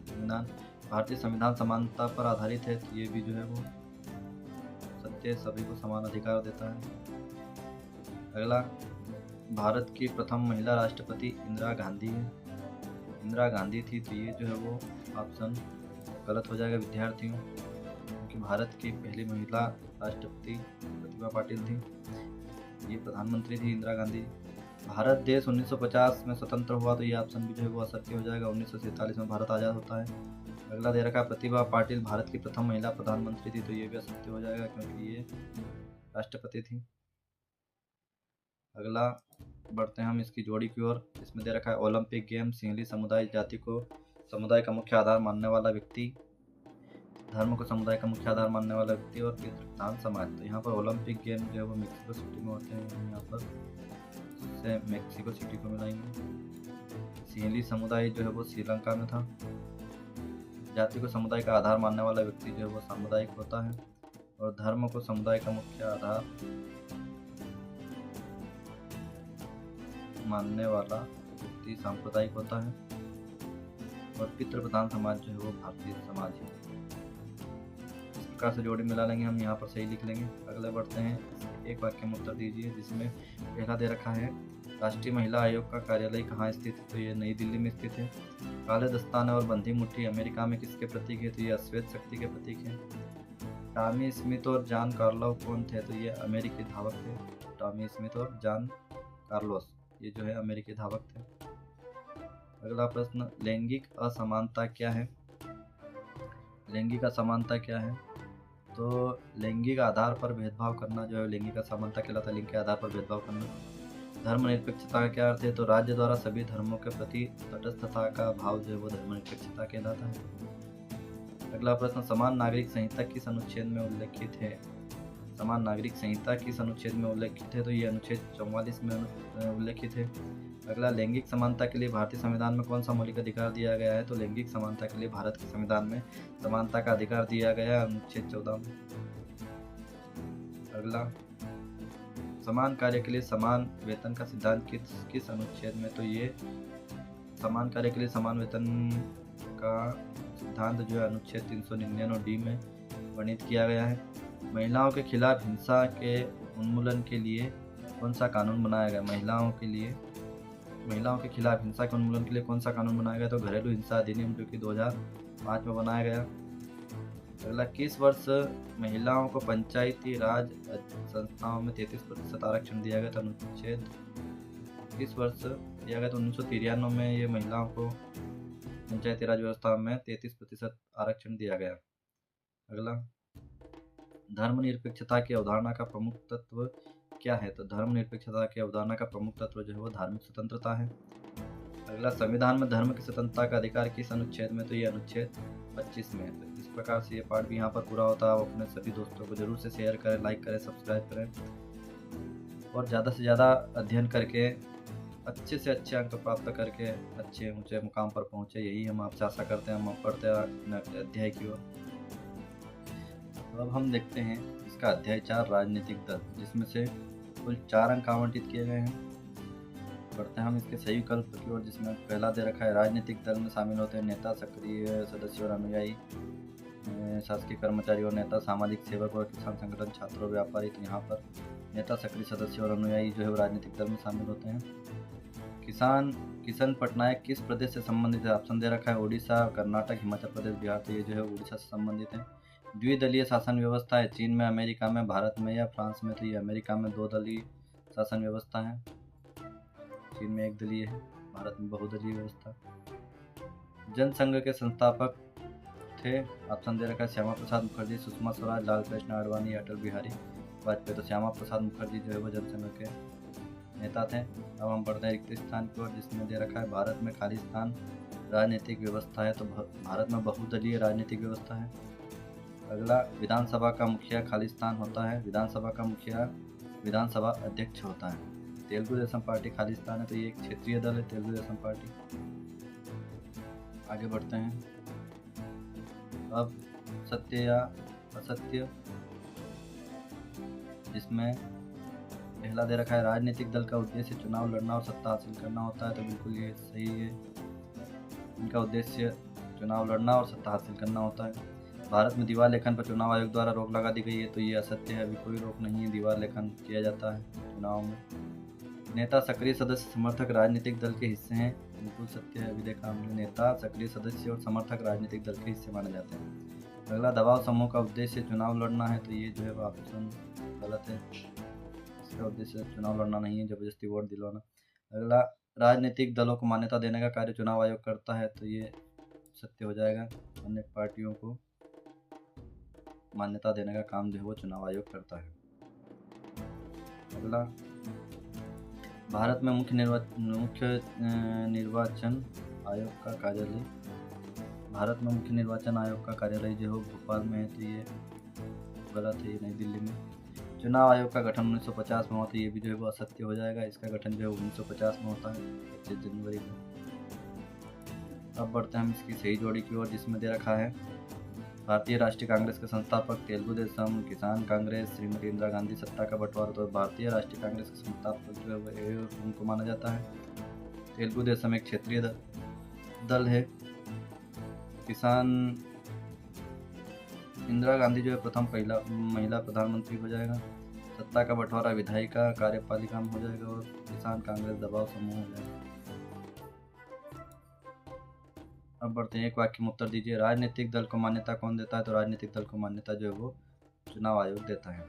Speaker 1: संविधान। भारतीय संविधान समानता पर आधारित है, तो ये भी जो है वो सत्य है, सभी को समान अधिकार देता है। अगला, भारत की प्रथम महिला राष्ट्रपति इंदिरा गांधी है। इंदिरा गांधी थी, तो ये जो है वो ऑप्शन गलत हो जाएगा विद्यार्थियों, क्योंकि भारत की पहली महिला राष्ट्रपति प्रतिभा पाटिल थी। ये प्रधानमंत्री थी इंदिरा गांधी। भारत देश 1950 में स्वतंत्र हुआ, तो ये ऑप्शन भी जो है वो असत्य हो जाएगा। 1947 में भारत आज़ाद होता है। अगला दे रखा प्रतिभा पाटिल भारत की प्रथम महिला प्रधानमंत्री थी, तो ये भी असत्य हो जाएगा क्योंकि ये राष्ट्रपति थी। अगला बढ़ते हैं हम इसकी जोड़ी की ओर। इसमें दे रखा है ओलंपिक गेम, सिंहली समुदाय जाति को समुदाय का मुख्य आधार मानने वाला व्यक्ति, धर्म को समुदाय का मुख्य आधार मानने वाला व्यक्ति और पितृप्रधान समाज। तो यहाँ पर ओलंपिक गेम जो है वो मेक्सिको सिटी में होते हैं, यहाँ पर से मेक्सिको सिटी को मिलाएंगे। सिंहली समुदाय जो है वो श्रीलंका में था। जाति को समुदाय का आधार मानने वाला व्यक्ति जो है वो सामुदायिक होता है, और धर्म को समुदाय का मुख्य आधार मानने वाला व्यक्ति सांप्रदायिक होता है, और पितृप्रधान समाज जो है वो भारतीय समाज है। इस प्रकार से जोड़ी मिला लेंगे हम, यहाँ पर सही लिख लेंगे। अगले बढ़ते हैं, एक वाक्य में उत्तर दीजिए, जिसमें पहला दे रखा है राष्ट्रीय महिला आयोग का कार्यालय कहाँ स्थित है। तो ये नई दिल्ली में स्थित है। काले दस्ताने और बंधी मुट्ठी अमेरिका में किसके प्रतीक है। तो ये अश्वेत शक्ति के प्रतीक है। टॉमी स्मिथ और जॉन कार्लोस कौन थे। तो ये अमेरिकी धावक थे। टॉमी स्मिथ और जॉन कार्लोस ये जो है अमेरिकी धावक थे। अगला प्रश्न, लैंगिक असमानता क्या है। लैंगिक असमानता क्या है। तो लैंगिक आधार पर भेदभाव करना जो है लैंगिक असमानता कहलाता है। लिंग के आधार पर भेदभाव करना। धर्मनिरपेक्षता का क्या अर्थ है। तो राज्य द्वारा सभी धर्मों के प्रति तटस्थता का भाव जो है वो धर्मनिरपेक्षता कहलाता है। अगला प्रश्न, समान नागरिक संहिता किस अनुच्छेद में उल्लेखित है। समान नागरिक संहिता किस अनुच्छेद में उल्लेखित है। तो ये अनुच्छेद 44 में उल्लेखित है। अगला, लैंगिक समानता के लिए भारतीय संविधान में कौन सा मौलिक अधिकार दिया गया है। तो लैंगिक समानता के लिए भारत के संविधान में समानता का अधिकार दिया गया है अनुच्छेद 14 में। अगला, समान कार्य के लिए समान वेतन का सिद्धांत किस अनुच्छेद में। तो ये समान कार्य के लिए समान वेतन का सिद्धांत जो है अनुच्छेद 399D में वर्णित किया गया है। महिलाओं के खिलाफ हिंसा के उन्मूलन के लिए कौन सा कानून बनाया गया? महिलाओं के खिलाफ हिंसा के उन्मूलन के लिए कौन सा कानून बनाया गया? तो घरेलू हिंसा अधिनियम जो कि 2005 में बनाया गया। अगला, किस वर्ष महिलाओं को पंचायती राज संस्थाओं में 33% आरक्षण दिया गया था? अनुच्छेद किस वर्ष दिया गया? तो 1993 में ये महिलाओं को पंचायती राज व्यवस्था में 33% आरक्षण दिया गया। अगला, धर्मनिरपेक्षता की अवधारणा का प्रमुख तत्व क्या है? तो धर्मनिरपेक्षता की अवधारणा का प्रमुख तत्व जो है वो धार्मिक स्वतंत्रता है। अगला, संविधान में धर्म की स्वतंत्रता का अधिकार किस अनुच्छेद में? तो ये अनुच्छेद 25 में है। तो इस प्रकार से ये पार्ट भी यहाँ पर पूरा होता है। आप अपने सभी दोस्तों को जरूर से शेयर करें, लाइक करें, सब्सक्राइब करें और ज़्यादा से ज़्यादा अध्ययन करके अच्छे से अच्छे अंक प्राप्त करके अच्छे ऊंचे मुकाम पर पहुँचे, यही हम आपसे आशा करते हैं। हम पढ़ते हैं अध्याय की ओर। तो अब हम देखते हैं इसका अध्याय 4 राजनीतिक दल, जिसमें से कुल 4 अंक आवंटित किए गए हैं। बढ़ते हैं हम इसके सही विकल्प की ओर, जिसमें पहला दे रखा है राजनीतिक दल में शामिल होते हैं नेता, सक्रिय सदस्य और अनुयायी, शासकीय कर्मचारी और नेता, सामाजिक सेवक और किसान संगठन, छात्र और व्यापारी। तो यहाँ पर नेता, सक्रिय सदस्य और अनुयायी जो है वो राजनीतिक दल में शामिल होते हैं। किशन पटनायक किस प्रदेश से संबंधित है? ऑप्शन दे रखा है उड़ीसा, कर्नाटक, हिमाचल प्रदेश, बिहार। तो ये जो है उड़ीसा से संबंधित है। द्विदलीय शासन व्यवस्था है चीन में, अमेरिका में, भारत में या फ्रांस में? तो ये अमेरिका में 2 दलीय शासन व्यवस्था है। चीन में 1 दलीय है, भारत में बहुदलीय व्यवस्था। जनसंघ के संस्थापक थे? ऑप्शन दे रखा है श्यामा प्रसाद मुखर्जी, सुषमा स्वराज, लाल कृष्ण आडवाणी, अटल बिहारी वाजपेयी। तो श्यामा प्रसाद मुखर्जी जो है वो जनसंघ के नेता थे। अब हम बढ़ते हैं रिक्त स्थान की ओर, जिसमें दे रखा है भारत में खाली स्थान राजनीतिक व्यवस्था है। तो भारत में बहुदलीय राजनीतिक व्यवस्था है। अगला, विधानसभा का मुखिया खालिस्तान होता है। विधानसभा का मुखिया विधानसभा अध्यक्ष होता है। तेलुगु देशम पार्टी खालिस्तान है, तो ये एक क्षेत्रीय दल है, तेलुगु देशम पार्टी। आगे बढ़ते हैं। अब सत्य या असत्य, जिसमें पहला दे रखा है राजनीतिक दल का उद्देश्य चुनाव लड़ना और सत्ता हासिल करना होता है। तो बिल्कुल ये सही है, इनका उद्देश्य चुनाव लड़ना और सत्ता हासिल करना होता है। भारत में दीवार लेखन पर चुनाव आयोग द्वारा रोक लगा दी गई है। तो ये असत्य है, अभी कोई रोक नहीं है, दीवार लेखन किया जाता है चुनाव में। नेता, सक्रिय सदस्य, समर्थक राजनीतिक दल के हिस्से हैं। बिल्कुल सत्य है, अभी देखा हमने, नेता, सक्रिय सदस्य और समर्थक राजनीतिक दल के हिस्से माने जाते हैं। अगला, दबाव समूह का उद्देश्य चुनाव लड़ना है। तो ये जो है ऑप्शन गलत है, इसका उद्देश्य चुनाव लड़ना नहीं है, जबरदस्ती वोट दिलवाना। अगला, राजनीतिक दलों को मान्यता देने का कार्य चुनाव आयोग करता है। तो ये सत्य हो जाएगा, अन्य पार्टियों को मान्यता देने का काम जो है वो चुनाव आयोग करता है। अगला, भारत में मुख्य निर्वाचन आयोग का कार्यालय, भारत में मुख्य निर्वाचन आयोग का कार्यालय जो है भोपाल में है। तो ये गलत है, ये नई दिल्ली में। चुनाव आयोग का गठन 1950 में होता है। ये भी जो है वो असत्य हो जाएगा, इसका गठन जो है 1950 में होता है, 25 जनवरी को। अब बढ़ते हैं हम इसकी सही जोड़ी की ओर, जिसमें दे रखा है भारतीय राष्ट्रीय कांग्रेस के संस्थापक तेलुगु देशम, किसान कांग्रेस, श्रीमती इंदिरा गांधी। सत्ता का बंटवारा, तो भारतीय राष्ट्रीय कांग्रेस के संस्थापक जो है वो उनको माना जाता है। तेलुगु देशम एक क्षेत्रीय दल है। किसान, इंदिरा गांधी जो है प्रथम महिला प्रधानमंत्री हो जाएगा। सत्ता का बंटवारा विधायिका कार्यपालिका में हो जाएगा और किसान कांग्रेस दबाव समूह हो जाएगा। अब बढ़ते हैं, एक वाक्य में उत्तर दीजिए। राजनीतिक दल को मान्यता कौन देता है? तो राजनीतिक दल को मान्यता जो है वो चुनाव आयोग देता है।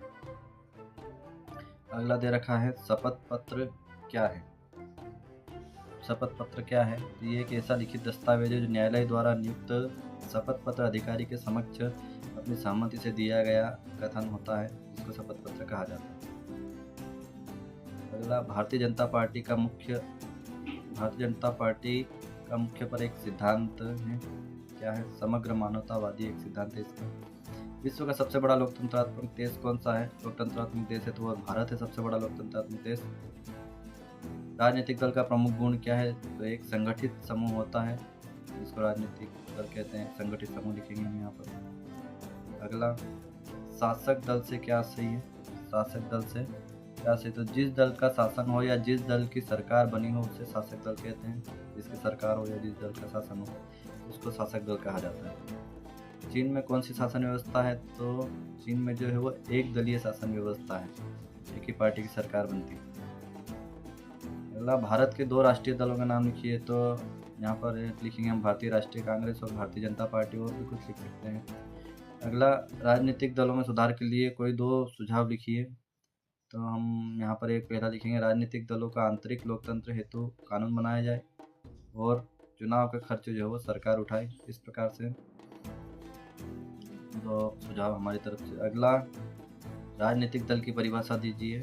Speaker 1: अगला दे रखा है शपथ पत्र क्या है? शपथ पत्र क्या है? तो ये एक ऐसा लिखित दस्तावेज है जो न्यायालय द्वारा नियुक्त शपथ पत्र अधिकारी के समक्ष अपनी सहमति से दिया गया कथन होता है, जिसको शपथ पत्र कहा जाता है। अगला, भारतीय जनता पार्टी का मुख्य पर एक सिद्धांत है, क्या है? समग्र मानवतावादी एक सिद्धांत है इसका। विश्व का सबसे बड़ा लोकतंत्रात्मक देश कौन सा है? लोकतंत्रात्मक देश है तो वह भारत है, सबसे बड़ा लोकतंत्रात्मक देश। राजनीतिक दल का प्रमुख गुण क्या है? तो एक संगठित समूह होता है, जिसको राजनीतिक दल कहते हैं। संगठित समूह लिखेंगे हम यहाँ पर। अगला, शासक दल से क्या सही है? शासक दल से क्या से तो जिस दल का शासन हो या जिस दल की सरकार बनी हो उसे शासक दल कहते हैं। जिसकी सरकार हो या जिस दल का शासन हो उसको शासक दल कहा जाता है। चीन में कौन सी शासन व्यवस्था है? तो चीन में जो है वो एक दलीय शासन व्यवस्था है, एक ही पार्टी की सरकार बनती है। अगला, भारत के 2 राष्ट्रीय दलों का नाम लिखिए। तो यहाँ पर लिखेंगे हम भारतीय राष्ट्रीय कांग्रेस और भारतीय जनता पार्टी, और भी कुछ लिख सकते हैं। अगला, राजनीतिक दलों में सुधार के लिए कोई 2 सुझाव लिखिए। तो हम यहाँ पर एक पहला लिखेंगे, राजनीतिक दलों का आंतरिक लोकतंत्र हेतु कानून बनाया जाए और चुनाव के खर्च जो है वो सरकार उठाए। इस प्रकार से 2 सुझाव हमारी तरफ से। अगला, राजनीतिक दल की परिभाषा दीजिए।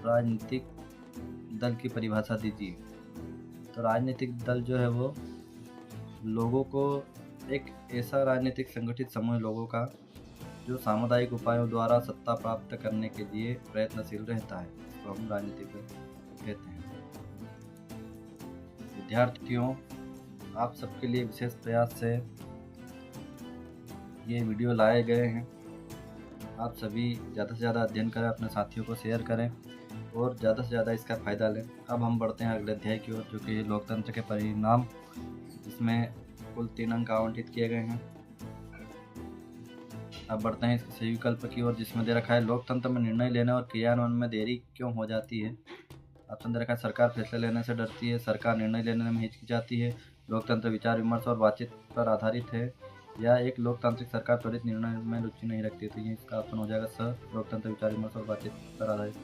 Speaker 1: राजनीतिक दल की परिभाषा दीजिए। तो राजनीतिक दल जो है वो लोगों को, एक ऐसा राजनीतिक संगठित समूह लोगों का जो सामुदायिक उपायों द्वारा सत्ता प्राप्त करने के लिए प्रयत्नशील रहता है, इसको हम राजनीतिक दल कहते हैं। विद्यार्थियों, आप सबके लिए विशेष प्रयास से ये वीडियो लाए गए हैं। आप सभी ज़्यादा से ज़्यादा अध्ययन करें, अपने साथियों को शेयर करें और ज़्यादा से ज़्यादा इसका फ़ायदा लें। अब हम बढ़ते हैं अगले अध्याय की ओर, जो कि लोकतंत्र के परिणाम, जिसमें कुल 3 अंक आवंटित किए गए हैं। अब बढ़ते हैं इसके सही विकल्प की ओर, जिसमें दे रखा है लोकतंत्र में निर्णय लेने और क्रियान्वयन में देरी क्यों हो जाती है। ऑप्शन दे रखा है, सरकार फैसले लेने से डरती है, सरकार निर्णय लेने में हिचकिचाती है, लोकतंत्र विचार विमर्श और बातचीत पर आधारित है, या एक लोकतांत्रिक सरकार त्वरित निर्णय में रुचि नहीं रखती है। तो ये इसका ऑप्शन हो जाएगा स, लोकतंत्र विचार विमर्श और बातचीत पर आधारित।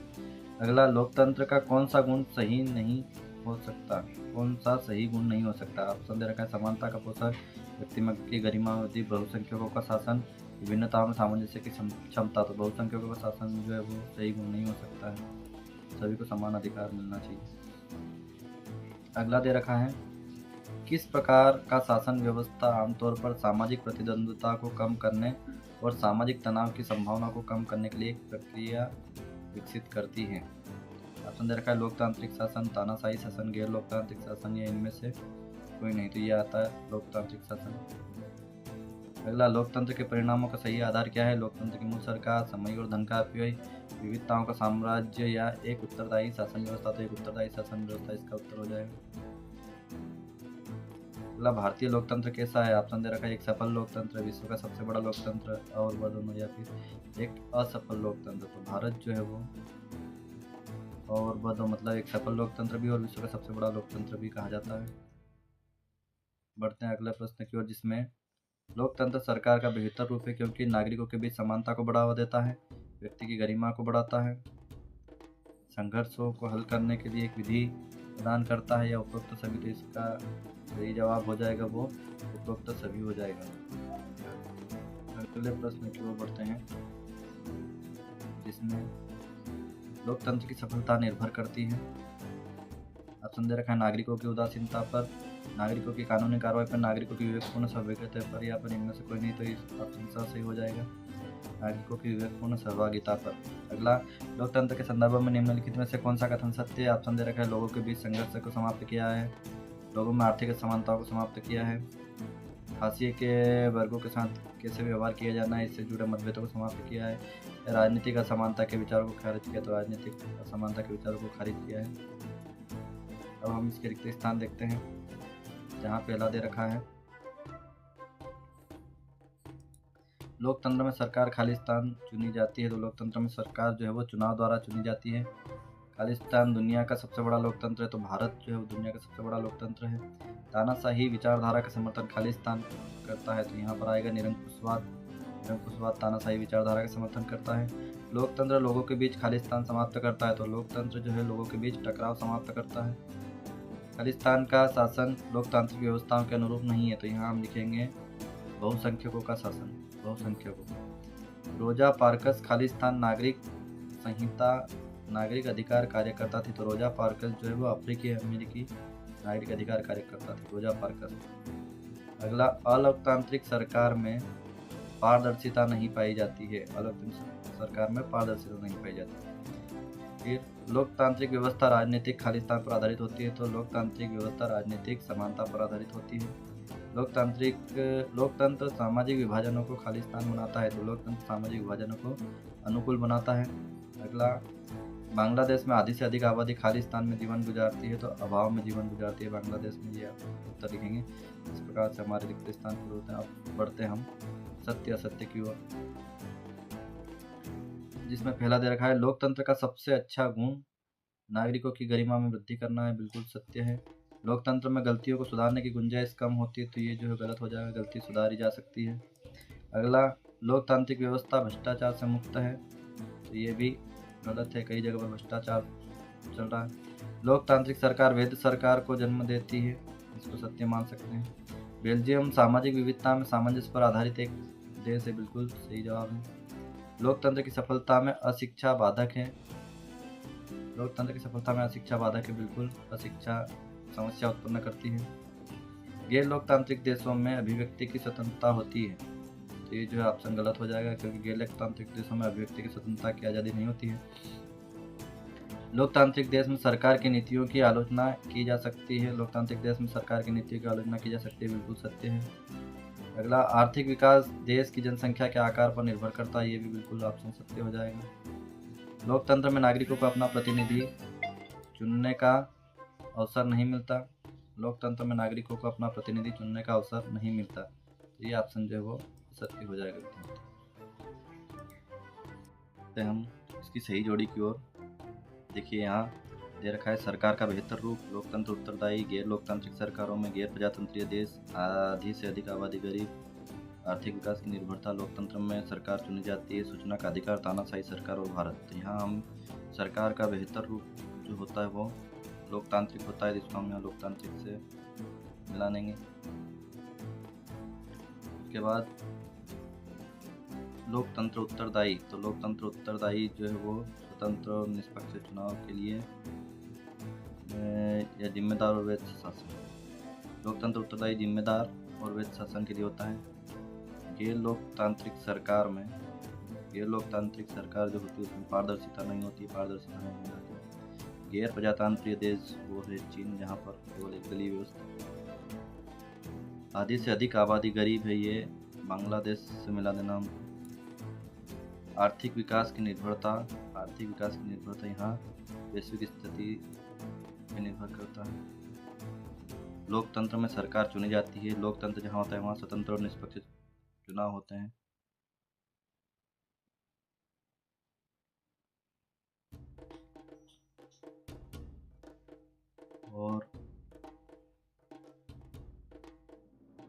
Speaker 1: अगला, लोकतंत्र का कौन सा गुण सही नहीं हो सकता? कौन सा सही गुण नहीं हो सकता? ऑप्शन दे रखा है, समानता का पोषण, व्यक्तिमत्व की गरिमावती, बहुसंख्यकों का शासन, विभिन्नताओं में सामंजस्य की क्षमता। तो बहुसंख्यकों का शासन जो है वो सही गुण नहीं हो सकता है, सभी को समान अधिकार मिलना चाहिए। अगला दे रखा है, किस प्रकार का शासन व्यवस्था आमतौर पर सामाजिक प्रतिद्वंद्विता को कम करने और सामाजिक तनाव की संभावना को कम करने के लिए एक प्रक्रिया विकसित करती है? ऑप्शन दे रखा है, लोकतांत्रिक शासन, तानाशाही शासन, गैर लोकतांत्रिक शासन, या इनमें से कोई नहीं। तो ये आता है लोकतांत्रिक शासन। अगला, लोकतंत्र के परिणामों का सही आधार क्या है? लोकतंत्र की मूल सरकार, समय और धन का अपव्यय, विविधताओं का साम्राज्य, या एक उत्तरदायी शासन व्यवस्था। तो एक उत्तरदायी शासन व्यवस्था इसका उत्तर हो जाएगा। अगला, भारतीय लोकतंत्र कैसा है? ऑप्शन दे रखा है, एक सफल लोकतंत्र, विश्व का सबसे बड़ा लोकतंत्र, और वह दोनों, या फिर एक असफल लोकतंत्र। तो भारत जो है वो और वह दो, मतलब एक सफल लोकतंत्र भी और विश्व का सबसे बड़ा लोकतंत्र भी कहा जाता है। बढ़ते हैं अगले प्रश्न की ओर, जिसमें लोकतंत्र सरकार का बेहतर रूप है क्योंकि नागरिकों के बीच समानता को बढ़ावा देता है, व्यक्ति की गरिमा को बढ़ाता है, संघर्षों को हल करने के लिए एक विधि प्रदान करता है, या उपरोक्त सभी। तो इसका सही जवाब हो जाएगा वो उपरोक्त सभी हो जाएगा। अगले प्रश्न की ओर बढ़ते हैं, जिसमें लोकतंत्र की सफलता निर्भर करती है। ऑप्शन दे रखा है, नागरिकों की उदासीनता पर, नागरिकों की कानूनी कार्रवाई पर, नागरिकों की विवेकपूर्ण सहभागिता पर, या पर इनमें से कोई नहीं। तो इस ऑप्शन सा सही हो जाएगा, नागरिकों की विवेकपूर्ण सहभागिता पर। अगला, लोकतंत्र के संदर्भ में निम्नलिखित में से कौन सा कथन सत्य है? ऑप्शन दे रखा है, लोगों के बीच संघर्ष को समाप्त किया है, लोगों में आर्थिक असमानताओं को समाप्त किया है, हाशिए के वर्गों के साथ कैसे व्यवहार किया जाना है इससे जुड़े मतभेदों को समाप्त किया है, राजनीतिक असमानता के विचारों को खारिज किया। तो राजनीतिक असमानता के विचारों को खारिज किया है। अब हम इसके रिक्त स्थान देखते हैं, जहाँ पहला दे रखा है, लोकतंत्र में सरकार खालिस्तान चुनी जाती है। तो लोकतंत्र में सरकार जो है वो चुनाव द्वारा चुनी जाती है। खालिस्तान दुनिया का सबसे बड़ा लोकतंत्र है, तो भारत जो है वो दुनिया का सबसे बड़ा लोकतंत्र है। तानाशाही विचारधारा का समर्थन खालिस्तान करता है, तो यहाँ पर आएगा निरंकुशवाद। निरंकुशवाद तानाशाही विचारधारा का समर्थन करता है। लोकतंत्र लोगों के बीच खालिस्तान समाप्त करता है, तो लोकतंत्र जो है लोगों के बीच टकराव समाप्त करता है। खालिस्तान का शासन लोकतांत्रिक व्यवस्थाओं के अनुरूप नहीं है, तो यहाँ हम लिखेंगे बहुसंख्यकों का शासन, बहुसंख्यकों। रोजा पार्कस खालिस्तान नागरिक संहिता नागरिक अधिकार कार्यकर्ता थी। तो रोजा पार्कस जो है वो अफ्रीकी अमेरिकी नागरिक अधिकार कार्यकर्ता थे, रोजा पार्कस। अगला, अलोकतांत्रिक सरकार में पारदर्शिता नहीं पाई जाती है। अलोकतांत्रिक सरकार में पारदर्शिता नहीं पाई जाती। फिर लोकतांत्रिक व्यवस्था राजनीतिक खालिस्तान पर आधारित होती है, तो लोकतांत्रिक व्यवस्था राजनीतिक समानता पर आधारित होती है। लोकतंत्र सामाजिक विभाजनों को खालिस्तान बनाता है, तो लोकतंत्र सामाजिक विभाजनों को अनुकूल बनाता है। अगला, बांग्लादेश में आधी से अधिक आबादी खालिस्तान में जीवन गुजारती है, तो अभाव में जीवन गुजारती है बांग्लादेश में, ये आप उत्तर लिखेंगे। इस प्रकार से हमारे रिक्त स्थान पूरे होते हैं। अब बढ़ते हैं हम सत्य असत्य की ओर, जिसमें पहला दे रखा है लोकतंत्र का सबसे अच्छा गुण नागरिकों की गरिमा में वृद्धि करना है, बिल्कुल सत्य है। लोकतंत्र में गलतियों को सुधारने की गुंजाइश कम होती है, तो ये जो है गलत हो जाएगा, गलती सुधारी जा सकती है। अगला, लोकतांत्रिक व्यवस्था भ्रष्टाचार से मुक्त है, तो ये भी गलत है, कई जगह पर भ्रष्टाचार चल रहा है। लोकतांत्रिक सरकार वैध सरकार को जन्म देती है, इसको सत्य मान सकते हैं। बेल्जियम सामाजिक विविधता में सामंजस्य पर आधारित एक देश है, बिल्कुल सही जवाब है। लोकतंत्र की सफलता में अशिक्षा बाधक है, लोकतंत्र की सफलता में अशिक्षा बाधक है, बिल्कुल अशिक्षा समस्या उत्पन्न करती है। गैर लोकतांत्रिक देशों में अभिव्यक्ति की स्वतंत्रता होती है, तो ये जो है ऑप्शन गलत हो जाएगा, क्योंकि गैर लोकतांत्रिक देशों में अभिव्यक्ति की स्वतंत्रता की आज़ादी नहीं होती है। लोकतांत्रिक देश में सरकार की नीतियों की आलोचना की जा सकती है, लोकतांत्रिक देश में सरकार की नीतियों की आलोचना की जा सकती है, बिल्कुल सत्य है। अगला, आर्थिक विकास देश की जनसंख्या के आकार पर निर्भर करता है, ये भी बिल्कुल ऑप्शन सत्य हो जाएगा। लोकतंत्र में नागरिकों को अपना प्रतिनिधि चुनने का अवसर नहीं मिलता, लोकतंत्र में नागरिकों को अपना प्रतिनिधि चुनने का अवसर नहीं मिलता, तो ये ऑप्शन जो है वो सत्य हो जाएगा। हम इसकी सही जोड़ी की ओर देखिए, यहाँ दे रखा है सरकार का बेहतर रूप, लोकतंत्र उत्तरदायी, गैर लोकतांत्रिक सरकारों में गैर प्रजातंत्रीय देश, आधी से अधिक आबादी गरीब, आर्थिक विकास की निर्भरता, लोकतंत्र में सरकार चुनी जाती है, सूचना का अधिकार, तानाशाही सरकार और भारत। तो यहाँ हम सरकार का बेहतर रूप जो होता है वो लोकतांत्रिक होता है, जिसको हम यहाँ लोकतांत्रिक से मिला लेंगे। उसके बाद लोकतंत्र उत्तरदायी, तो लोकतंत्र उत्तरदायी जो है वो स्वतंत्र और निष्पक्ष चुनाव के लिए या जिम्मेदार और वैध शासन। लोकतंत्र उत्तरदायी जिम्मेदार और वैध शासन के लिए होता है। गैर लोकतांत्रिक सरकार में, गैर लोकतांत्रिक सरकार जो होती है उसमें पारदर्शिता नहीं होती, पारदर्शिता नहीं होती। गैर प्रजातांत्रिक देश वो है चीन, जहाँ पर केवल एक दलीय व्यवस्था। आधी से अधिक आबादी गरीब है, ये बांग्लादेश से मिला देना हमको। आर्थिक विकास की निर्भरता, आर्थिक विकास की निर्भरता यहाँ वैश्विक स्थिति पर निर्भर करता है। लोकतंत्र में सरकार चुनी जाती है, लोकतंत्र जहाँ होता है वहाँ स्वतंत्र और निष्पक्ष चुनाव होते हैं। और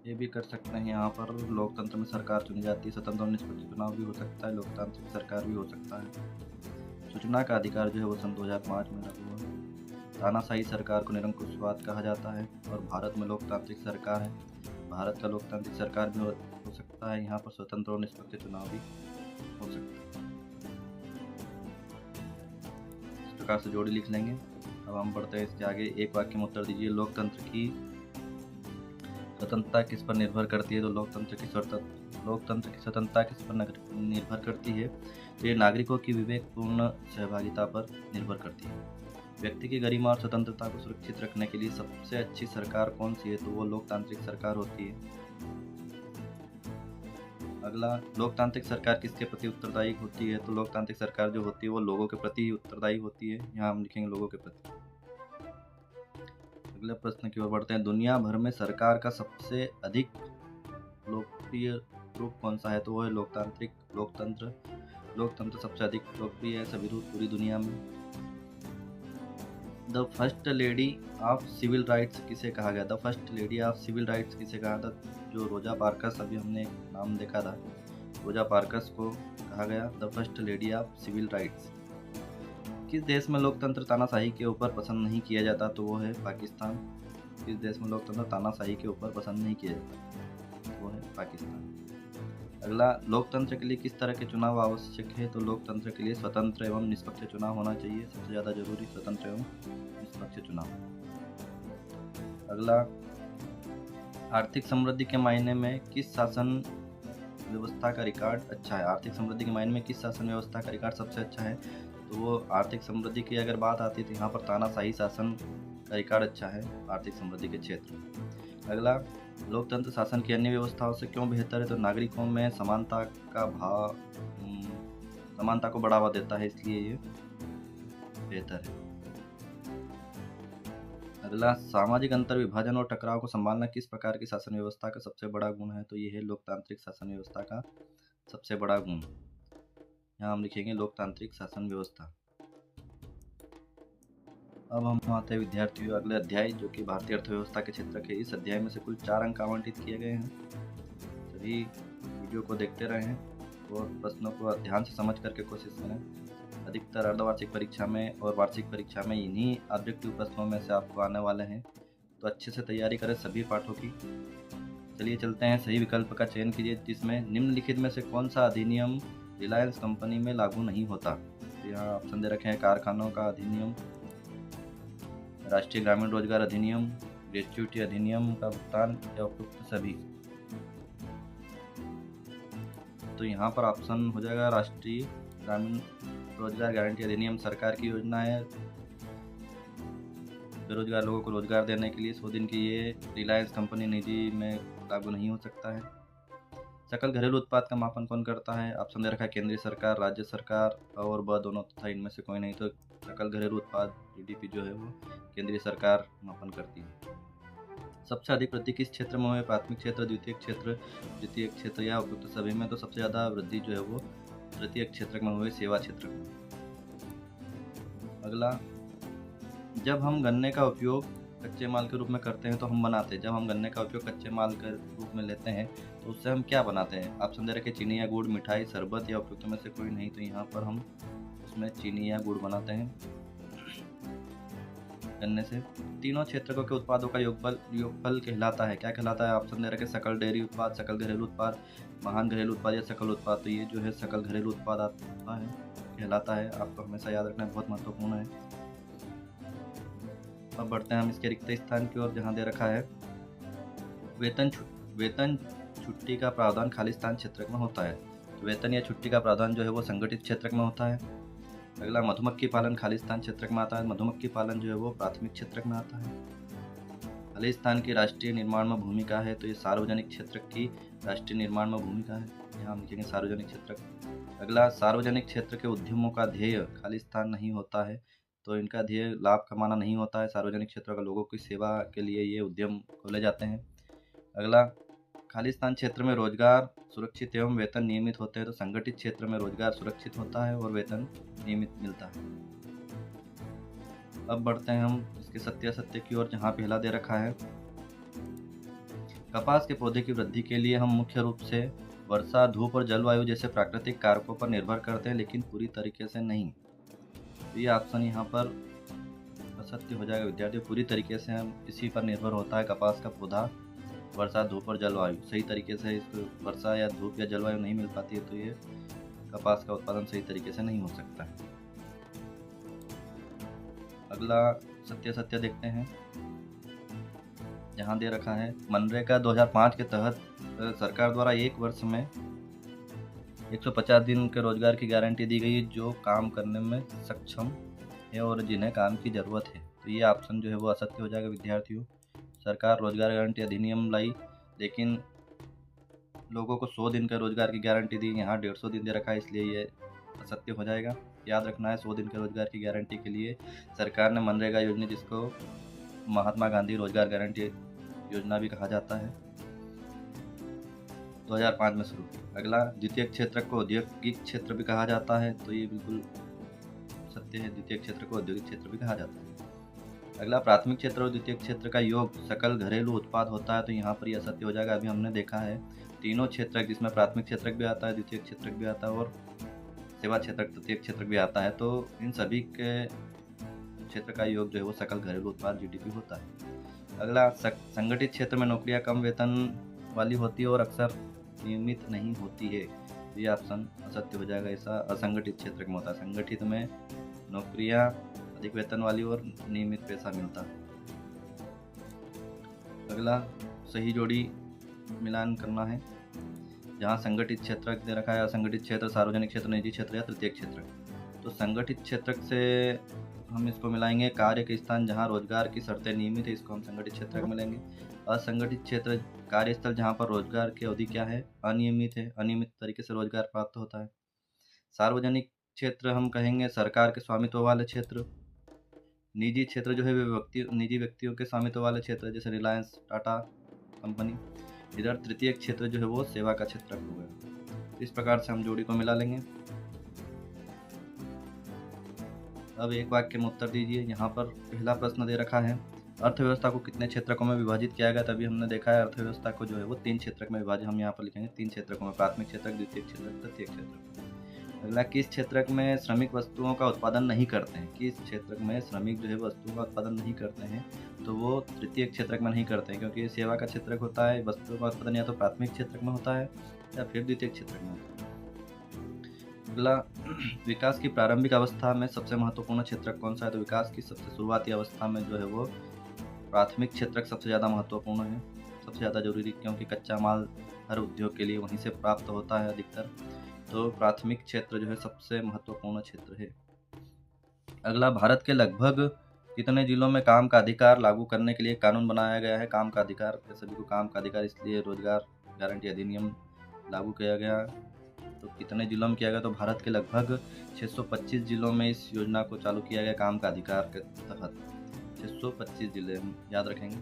Speaker 1: ये भी कर सकते हैं, यहाँ पर लोकतंत्र में सरकार चुनी जाती है, स्वतंत्र और निष्पक्ष चुनाव भी हो सकता है, लोकतांत्रिक सरकार भी हो सकता है। सूचना का अधिकार जो है वो सन 2005 में लागू हुआ। तानाशाही सरकार को निरंकुशवाद कहा जाता है, और भारत में लोकतांत्रिक सरकार है, भारत का लोकतांत्रिक सरकार भी हो सकता है, यहाँ पर स्वतंत्र और निष्पक्ष चुनाव भी हो सकता है। इस प्रकार से जोड़ी लिख लेंगे। अब हम बढ़ते हैं इसके आगे, एक वाक्य में उत्तर दीजिए। लोकतंत्र की स्वतंत्रता किस पर निर्भर करती है, तो लोकतंत्र की स्वतंत्रता किस पर निर्भर करती है, तो ये नागरिकों की विवेकपूर्ण सहभागिता पर निर्भर करती है। व्यक्ति की गरिमा और स्वतंत्रता को सुरक्षित रखने के लिए सबसे अच्छी सरकार कौन सी है, तो वो लोकतांत्रिक सरकार होती है। अगला, लोकतांत्रिक सरकार किसके प्रति उत्तरदायी होती है, तो लोकतांत्रिक सरकार जो होती है वो लोगों के प्रति उत्तरदायी होती है, यहाँ हम लिखेंगे लोगों के प्रति। अगले प्रश्न की ओर बढ़ते हैं। दुनिया भर में सरकार का सबसे अधिक लोकप्रिय रूप कौन सा है, तो वो है लोकतंत्र सबसे अधिक लोकप्रिय है सभी पूरी दुनिया में। The first lady of civil rights किसे कहा गया, the first lady of civil rights किसे कहा था, जो रोजा पार्कस, अभी हमने एक नाम देखा था, रोजा पार्कस को कहा गया the first lady of civil rights. किस देश में लोकतंत्र तानाशाही के ऊपर पसंद नहीं किया जाता, तो वो है पाकिस्तान। किस देश में लोकतंत्र तानाशाही के ऊपर पसंद नहीं किया जाता, वो है पाकिस्तान। अगला, लोकतंत्र के लिए किस तरह के चुनाव आवश्यक है, तो लोकतंत्र के लिए स्वतंत्र एवं निष्पक्ष चुनाव होना चाहिए, सबसे ज़्यादा जरूरी स्वतंत्र एवं निष्पक्ष चुनाव। अगला, आर्थिक समृद्धि के मायने में किस शासन व्यवस्था का रिकॉर्ड अच्छा है, आर्थिक समृद्धि के मायने में किस शासन व्यवस्था का रिकॉर्ड सबसे अच्छा है, तो वो आर्थिक समृद्धि की अगर बात आती है तो यहाँ पर तानाशाही शासन का रिकॉर्ड अच्छा है आर्थिक समृद्धि के क्षेत्र में। अगला, लोकतंत्र शासन की अन्य व्यवस्थाओं से क्यों बेहतर है, तो नागरिकों में समानता का भाव समानता को बढ़ावा देता है, इसलिए ये बेहतर है। अगला, सामाजिक अंतर विभाजन और टकराव को संभालना किस प्रकार की शासन व्यवस्था का सबसे बड़ा गुण है? तो ये है लोकतांत्रिक शासन व्यवस्था का सबसे बड़ा गुण। यहाँ हम लिखेंगे लोकतांत्रिक शासन व्यवस्था। अब हम आते हैं विद्यार्थियों अगले अध्याय, जो कि भारतीय अर्थव्यवस्था के क्षेत्र के। इस अध्याय में से कुल 4 अंक आवंटित किए गए हैं। सभी वीडियो को देखते रहें और प्रश्नों को ध्यान से समझ करके कोशिश करें। अधिकतर अर्धवार्षिक परीक्षा में और वार्षिक परीक्षा में इन्हीं ऑब्जेक्टिव प्रश्नों में से आपको आने वाले हैं, तो अच्छे से तैयारी करें सभी पाठों की। चलिए चलते हैं, सही विकल्प का चयन कीजिए जिसमें निम्नलिखित में से कौन सा अधिनियम रिलायंस कंपनी में लागू नहीं होता। तो यहाँ ऑप्शन दे रखे हैं कारखानों का अधिनियम, राष्ट्रीय ग्रामीण रोजगार अधिनियम, ग्रेच्युटी अधिनियम का भुगतान या उपयुक्त सभी। तो यहाँ पर ऑप्शन हो जाएगा राष्ट्रीय ग्रामीण रोजगार गारंटी अधिनियम। सरकार की योजना है बेरोजगार लोगों को रोजगार देने के लिए 100 दिन की। ये रिलायंस कंपनी निजी में लागू नहीं हो सकता है। सकल घरेलू उत्पाद का मापन कौन करता है? ऑप्शन दे रखा है केंद्रीय सरकार, राज्य सरकार और व दोनों तथा इनमें से कोई नहीं। तो सकल घरेलू उत्पाद जीडीपी जो है वो केंद्रीय सरकार मापन करती है। सबसे अधिक वृद्धि किस क्षेत्र में हुई? प्राथमिक क्षेत्र, द्वितीय क्षेत्र या उपयुक्त सभी में? तो सबसे ज़्यादा वृद्धि जो है वो तृतीय क्षेत्र में हुई, सेवा क्षेत्र में। अगला, जब हम गन्ने का उपयोग कच्चे माल के रूप में करते हैं तो हम बनाते हैं। जब हम गन्ने का उपयोग कच्चे माल के रूप में लेते हैं तो उससे हम क्या बनाते हैं? ऑप्शन दे रखे चीनी या गुड़, मिठाई, शरबत या उपयुक्त में से कोई नहीं। तो यहाँ पर हम उसमें चीनी या गुड़ बनाते हैं गन्ने से। तीनों क्षेत्रों के उत्पादों का योगफल कहलाता है, क्या कहलाता है? ऑप्शन दे रखे सकल डेयरी उत्पाद, सकल घरेलू उत्पाद, महान घरेलू उत्पाद या सकल उत्पाद। तो ये जो है सकल घरेलू उत्पाद आता है, कहलाता है। आपको हमेशा याद रखना बहुत महत्वपूर्ण है। अब बढ़ते हैं हम इसके रिक्त स्थान की ओर, जहाँ दे रखा है वेतन छुट्टी का प्रावधान खालिस्तान क्षेत्र में होता है। तो वेतन या छुट्टी का प्रावधान जो है वो संगठित क्षेत्र में होता है। अगला, मधुमक्खी पालन खालिस्तान क्षेत्र में आता है। मधुमक्खी पालन जो है वो प्राथमिक क्षेत्र में आता है। खालिस्तान की राष्ट्रीय निर्माण में भूमिका है। तो ये सार्वजनिक क्षेत्र की राष्ट्रीय निर्माण में भूमिका है, यहाँ हम लिखेंगे सार्वजनिक क्षेत्र। अगला, सार्वजनिक क्षेत्र के उद्यमों का ध्येय खालिस्तान नहीं होता है। तो इनका ध्येय लाभ कमाना नहीं होता है। सार्वजनिक क्षेत्र के लोगों की सेवा के लिए ये उद्यम खोले जाते हैं। अगला, खालिस्तान क्षेत्र में रोजगार सुरक्षित एवं वेतन नियमित होते हैं। तो संगठित क्षेत्र में रोजगार सुरक्षित होता है और वेतन नियमित मिलता है। अब बढ़ते हैं हम इसके सत्यासत्य की ओर, जहाँ पहला दे रखा है कपास के पौधे की वृद्धि के लिए हम मुख्य रूप से वर्षा, धूप और जलवायु जैसे प्राकृतिक कारकों पर निर्भर करते हैं, लेकिन पूरी तरीके से नहीं। तो ये ऑप्शन यहाँ पर असत्य हो जाएगा विद्यार्थियों। पूरी तरीके से हम इसी पर निर्भर होता है कपास का पौधा, वर्षा, धूप और जलवायु। सही तरीके से इसको वर्षा या धूप या जलवायु नहीं मिल पाती है तो ये कपास का उत्पादन सही तरीके से नहीं हो सकता है। अगला सत्य देखते हैं, जहाँ दे रखा है मनरेगा 2005 के तहत सरकार द्वारा एक वर्ष में 150 दिन के रोजगार की गारंटी दी गई, जो काम करने में सक्षम है और जिन्हें काम की ज़रूरत है। तो ये ऑप्शन जो है वो असत्य हो जाएगा विद्यार्थियों। सरकार रोजगार गारंटी अधिनियम लाई, लेकिन लोगों को 100 दिन का रोजगार की गारंटी दी। यहाँ 150 दिन दे रखा है, इसलिए ये असत्य हो जाएगा। याद रखना है 100 दिन के रोजगार की गारंटी के लिए सरकार ने मनरेगा योजना, जिसको महात्मा गांधी रोजगार गारंटी योजना भी कहा जाता है, 2005 में शुरू की। अगला, द्वितीय क्षेत्र को औद्योगिक क्षेत्र भी कहा जाता है। तो ये बिल्कुल सत्य है, द्वितीय क्षेत्र को औद्योगिक क्षेत्र भी कहा जाता है। अगला, प्राथमिक क्षेत्र और द्वितीय क्षेत्र का योग सकल घरेलू उत्पाद होता है। तो यहाँ पर यह सत्य हो जाएगा। अभी हमने देखा है तीनों क्षेत्र, जिसमें प्राथमिक क्षेत्र भी आता है, द्वितीय क्षेत्र भी आता है और सेवा क्षेत्र, तृतीय क्षेत्र भी आता है। तो इन सभी के क्षेत्र का योग जो है वो सकल घरेलू उत्पाद जीडीपी होता है। अगला, संगठित क्षेत्र में नौकरियां कम वेतन वाली होती है और अक्सर नियमित नहीं होती है। तो ये ऑप्शन असत्य हो जाएगा। ऐसा असंगठित क्षेत्र में होता है। संगठित में नौकरियां अधिक वेतन वाली और नियमित पैसा मिलता है। अगला, सही जोड़ी मिलान करना है, जहाँ संगठित क्षेत्र दे रखा है असंगठित क्षेत्र, सार्वजनिक क्षेत्र, निजी क्षेत्र या तृतीय क्षेत्र। तो संगठित क्षेत्र से हम इसको मिलाएंगे कार्य के स्थान जहाँ रोजगार की शर्तें नियमित है, इसको हम संगठित क्षेत्र में मिलेंगे। असंगठित क्षेत्र कार्यस्थल जहाँ पर रोजगार की अवधि क्या है, अनियमित है, अनियमित तरीके से रोजगार प्राप्त होता है। सार्वजनिक क्षेत्र हम कहेंगे सरकार के स्वामित्व वाले क्षेत्र। निजी क्षेत्र जो है वे निजी व्यक्तियों के स्वामित्व वाले क्षेत्र, जैसे रिलायंस, टाटा कंपनी। इधर तृतीय क्षेत्र जो है वो सेवा का क्षेत्र हो गया। इस प्रकार से हम जोड़ी को मिला लेंगे। अब एक वाक्य में उत्तर दीजिए। यहाँ पर पहला प्रश्न दे रखा है, अर्थव्यवस्था को कितने क्षेत्रकों में विभाजित किया गया। तभी हमने देखा है अर्थव्यवस्था को जो है वो 3 क्षेत्रक में विभाजित, हम यहाँ पर लिखेंगे 3 क्षेत्रकों में, प्राथमिक क्षेत्रक, द्वितीय क्षेत्रक, तृतीय क्षेत्रक। अगला, किस क्षेत्रक में श्रमिक वस्तुओं का उत्पादन नहीं करते हैं। किस क्षेत्रक में श्रमिक जो है वस्तुओं का उत्पादन नहीं करते हैं, तो वो तृतीय क्षेत्रक में नहीं करते हैं, क्योंकि ये सेवा का क्षेत्रक होता है। वस्तुओं का उत्पादन या तो प्राथमिक क्षेत्रक में होता है या फिर द्वितीय क्षेत्रक में होता है। अगला, विकास की प्रारंभिक अवस्था में सबसे महत्वपूर्ण क्षेत्रक कौन सा है। तो विकास की सबसे शुरुआती अवस्था में जो है वो प्राथमिक क्षेत्रक सबसे ज़्यादा महत्वपूर्ण है, सबसे ज़्यादा जरूरी, क्योंकि कच्चा माल हर उद्योग के लिए वहीं से प्राप्त होता है अधिकतर। तो प्राथमिक क्षेत्र जो है सबसे महत्वपूर्ण क्षेत्र है। अगला, भारत के लगभग कितने जिलों में काम का अधिकार लागू करने के लिए कानून बनाया गया है। काम का अधिकार, सभी को काम का अधिकार, इसलिए रोजगार गारंटी अधिनियम लागू किया गया। तो कितने जिलों में किया गया, तो भारत के लगभग 625 जिलों में इस योजना को चालू किया गया काम का अधिकार के तहत। 625 जिले हम याद रखेंगे।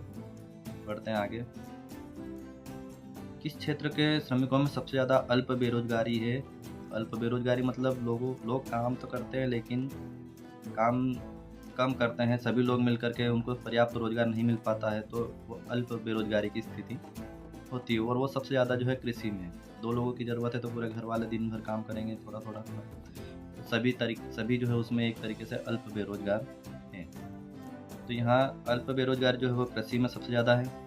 Speaker 1: बढ़ते हैं आगे। किस क्षेत्र के श्रमिकों में सबसे ज़्यादा अल्प बेरोजगारी है। अल्प बेरोजगारी मतलब लोग काम तो करते हैं लेकिन काम कम करते हैं, सभी लोग मिलकर के उनको पर्याप्त रोजगार नहीं मिल पाता है, तो वो अल्प बेरोजगारी की स्थिति होती है। और वो सबसे ज़्यादा जो है कृषि में। 2 लोगों की ज़रूरत है तो पूरे घर वाले दिन भर काम करेंगे, थोड़ा थोड़ा। सभी जो है उसमें एक तरीके से अल्प बेरोजगार हैं। तो यहाँ अल्प बेरोजगार जो है वो कृषि में सबसे ज़्यादा है।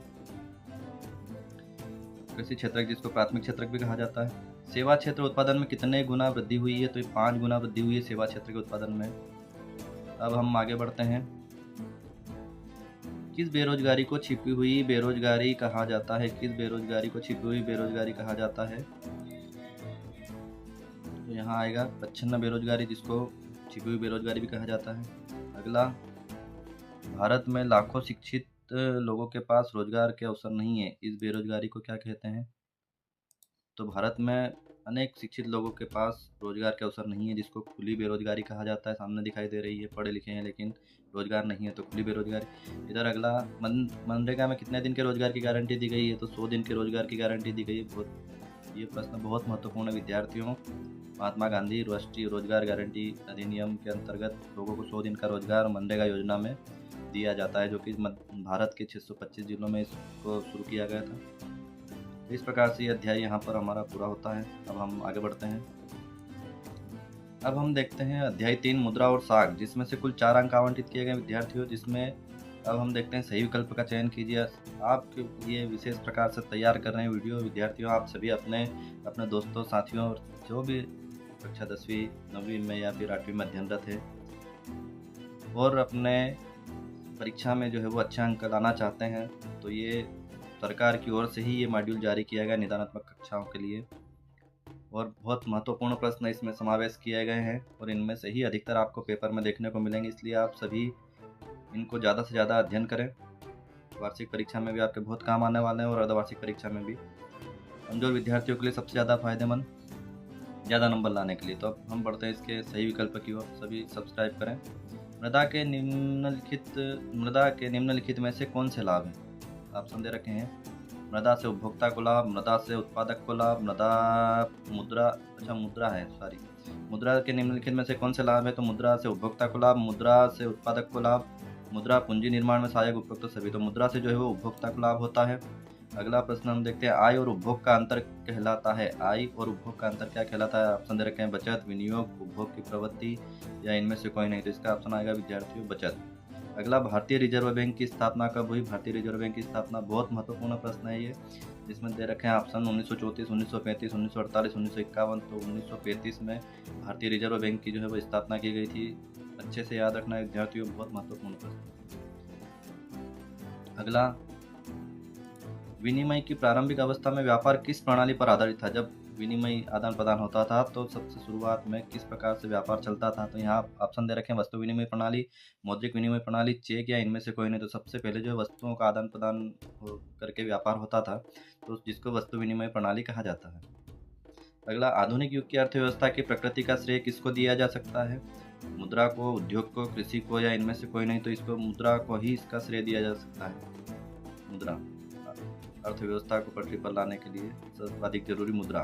Speaker 1: कृषि क्षेत्र जिसको प्राथमिक क्षेत्र भी कहा जाता है। सेवा क्षेत्र उत्पादन में कितने गुना वृद्धि हुई है, तो 5 गुना वृद्धि हुई है सेवा क्षेत्र के उत्पादन में। अब हम आगे बढ़ते हैं। किस बेरोजगारी को छिपी हुई बेरोजगारी कहा जाता है। किस बेरोजगारी को छिपी हुई बेरोजगारी कहा जाता है, तो यहाँ आएगा प्रच्छन्न बेरोजगारी, जिसको छिपी हुई बेरोजगारी भी कहा जाता है। अगला, भारत में लाखों शिक्षित लोगों के पास रोजगार के अवसर नहीं है, इस बेरोजगारी को क्या कहते हैं। तो भारत में अनेक शिक्षित लोगों के पास रोजगार के अवसर नहीं है, जिसको खुली बेरोजगारी कहा जाता है। सामने दिखाई दे रही है, पढ़े लिखे हैं लेकिन रोजगार नहीं है, तो खुली बेरोजगारी। इधर अगला, मनरेगा में कितने दिन के रोजगार की गारंटी दी गई है, तो 100 दिन के रोजगार की गारंटी दी गई है। ये प्रश्न बहुत महत्वपूर्ण है विद्यार्थियों। महात्मा गांधी राष्ट्रीय रोजगार गारंटी अधिनियम के अंतर्गत लोगों को 100 दिन का रोजगार मनरेगा योजना में दिया जाता है, जो कि भारत के 625 जिलों में इसको शुरू किया गया था। इस प्रकार से ये अध्याय यहाँ पर हमारा पूरा होता है। अब हम आगे बढ़ते हैं। अब हम देखते हैं अध्याय 3 मुद्रा और साख, जिसमें से कुल 4 अंक आवंटित किए गए विद्यार्थियों, जिसमें अब हम देखते हैं सही विकल्प का चयन कीजिए। आप ये विशेष प्रकार से तैयार कर रहे हैं वीडियो विद्यार्थियों, आप सभी अपने दोस्तों, साथियों और जो भी कक्षा 10वीं 9वीं में या फिर 8वीं में अध्ययनरत है और अपने परीक्षा में जो है वो अच्छे अंक लाना चाहते हैं, तो ये सरकार की ओर से ही ये मॉड्यूल जारी किया गया निदानात्मक कक्षाओं के लिए। और बहुत महत्वपूर्ण प्रश्न इसमें समावेश किए गए हैं और इनमें से ही अधिकतर आपको पेपर में देखने को मिलेंगे, इसलिए आप सभी इनको ज़्यादा से ज़्यादा अध्ययन करें। वार्षिक परीक्षा में भी आपके बहुत काम आने वाले हैं और अर्धवार्षिक परीक्षा में भी कमजोर विद्यार्थियों के लिए सबसे ज़्यादा फायदेमंद, ज़्यादा नंबर लाने के लिए। तो अब हम बढ़ते हैं इसके सही विकल्प की ओर। सभी सब्सक्राइब करें। मृदा के निम्नलिखित में से कौन से लाभ हैं। ऑप्शन दे रखे हैं, मृदा से उपभोक्ता को लाभ, मृदा से उत्पादक को लाभ, मुद्रा के निम्नलिखित में से कौन से लाभ है, तो मुद्रा से उपभोक्ता को लाभ, मुद्रा से उत्पादक को लाभ, मुद्रा पूंजी निर्माण में सहायक उपयुक्त सभी। तो मुद्रा से जो है वो उपभोक्ता को लाभ होता है। अगला प्रश्न हम देखते हैं, आय और उपभोग का अंतर कहलाता है। आय और उपभोग का अंतर क्या कहलाता है। ऑप्शन दे रखे हैं, बचत, विनियोग, उपभोग की प्रवृत्ति या इनमें से कोई नहीं। तो इसका ऑप्शन आएगा विद्यार्थियों बचत। अगला, भारतीय रिजर्व बैंक की स्थापना कब हुई। भारतीय रिजर्व बैंक की स्थापना बहुत महत्वपूर्ण प्रश्न है ये, जिसमें दे रखे हैं ऑप्शन 1934, 1935, 1948, 1951। तो 1935 में भारतीय रिजर्व बैंक की जो है वो स्थापना की गई थी। अच्छे से याद रखना विद्यार्थियों, बहुत महत्वपूर्ण प्रश्न। अगला, विनिमय की प्रारंभिक अवस्था में व्यापार किस प्रणाली पर आधारित था। जब विनिमय आदान प्रदान होता था तो सबसे शुरुआत में किस प्रकार से व्यापार चलता था। तो यहाँ ऑप्शन दे रखे हैं, वस्तु विनिमय प्रणाली, मौद्रिक विनिमय प्रणाली, चेक या इनमें से कोई नहीं। तो सबसे पहले जो है वस्तुओं का आदान प्रदान करके व्यापार होता था, तो जिसको वस्तु विनिमय प्रणाली कहा जाता है। अगला, आधुनिक युग की अर्थव्यवस्था की प्रकृति का श्रेय किसको दिया जा सकता है? मुद्रा को, उद्योग को, कृषि को, या इनमें से कोई नहीं, तो इसको मुद्रा को ही इसका श्रेय दिया जा सकता है। मुद्रा, अर्थव्यवस्था को पटरी पर लाने के लिए सर्वाधिक जरूरी मुद्रा।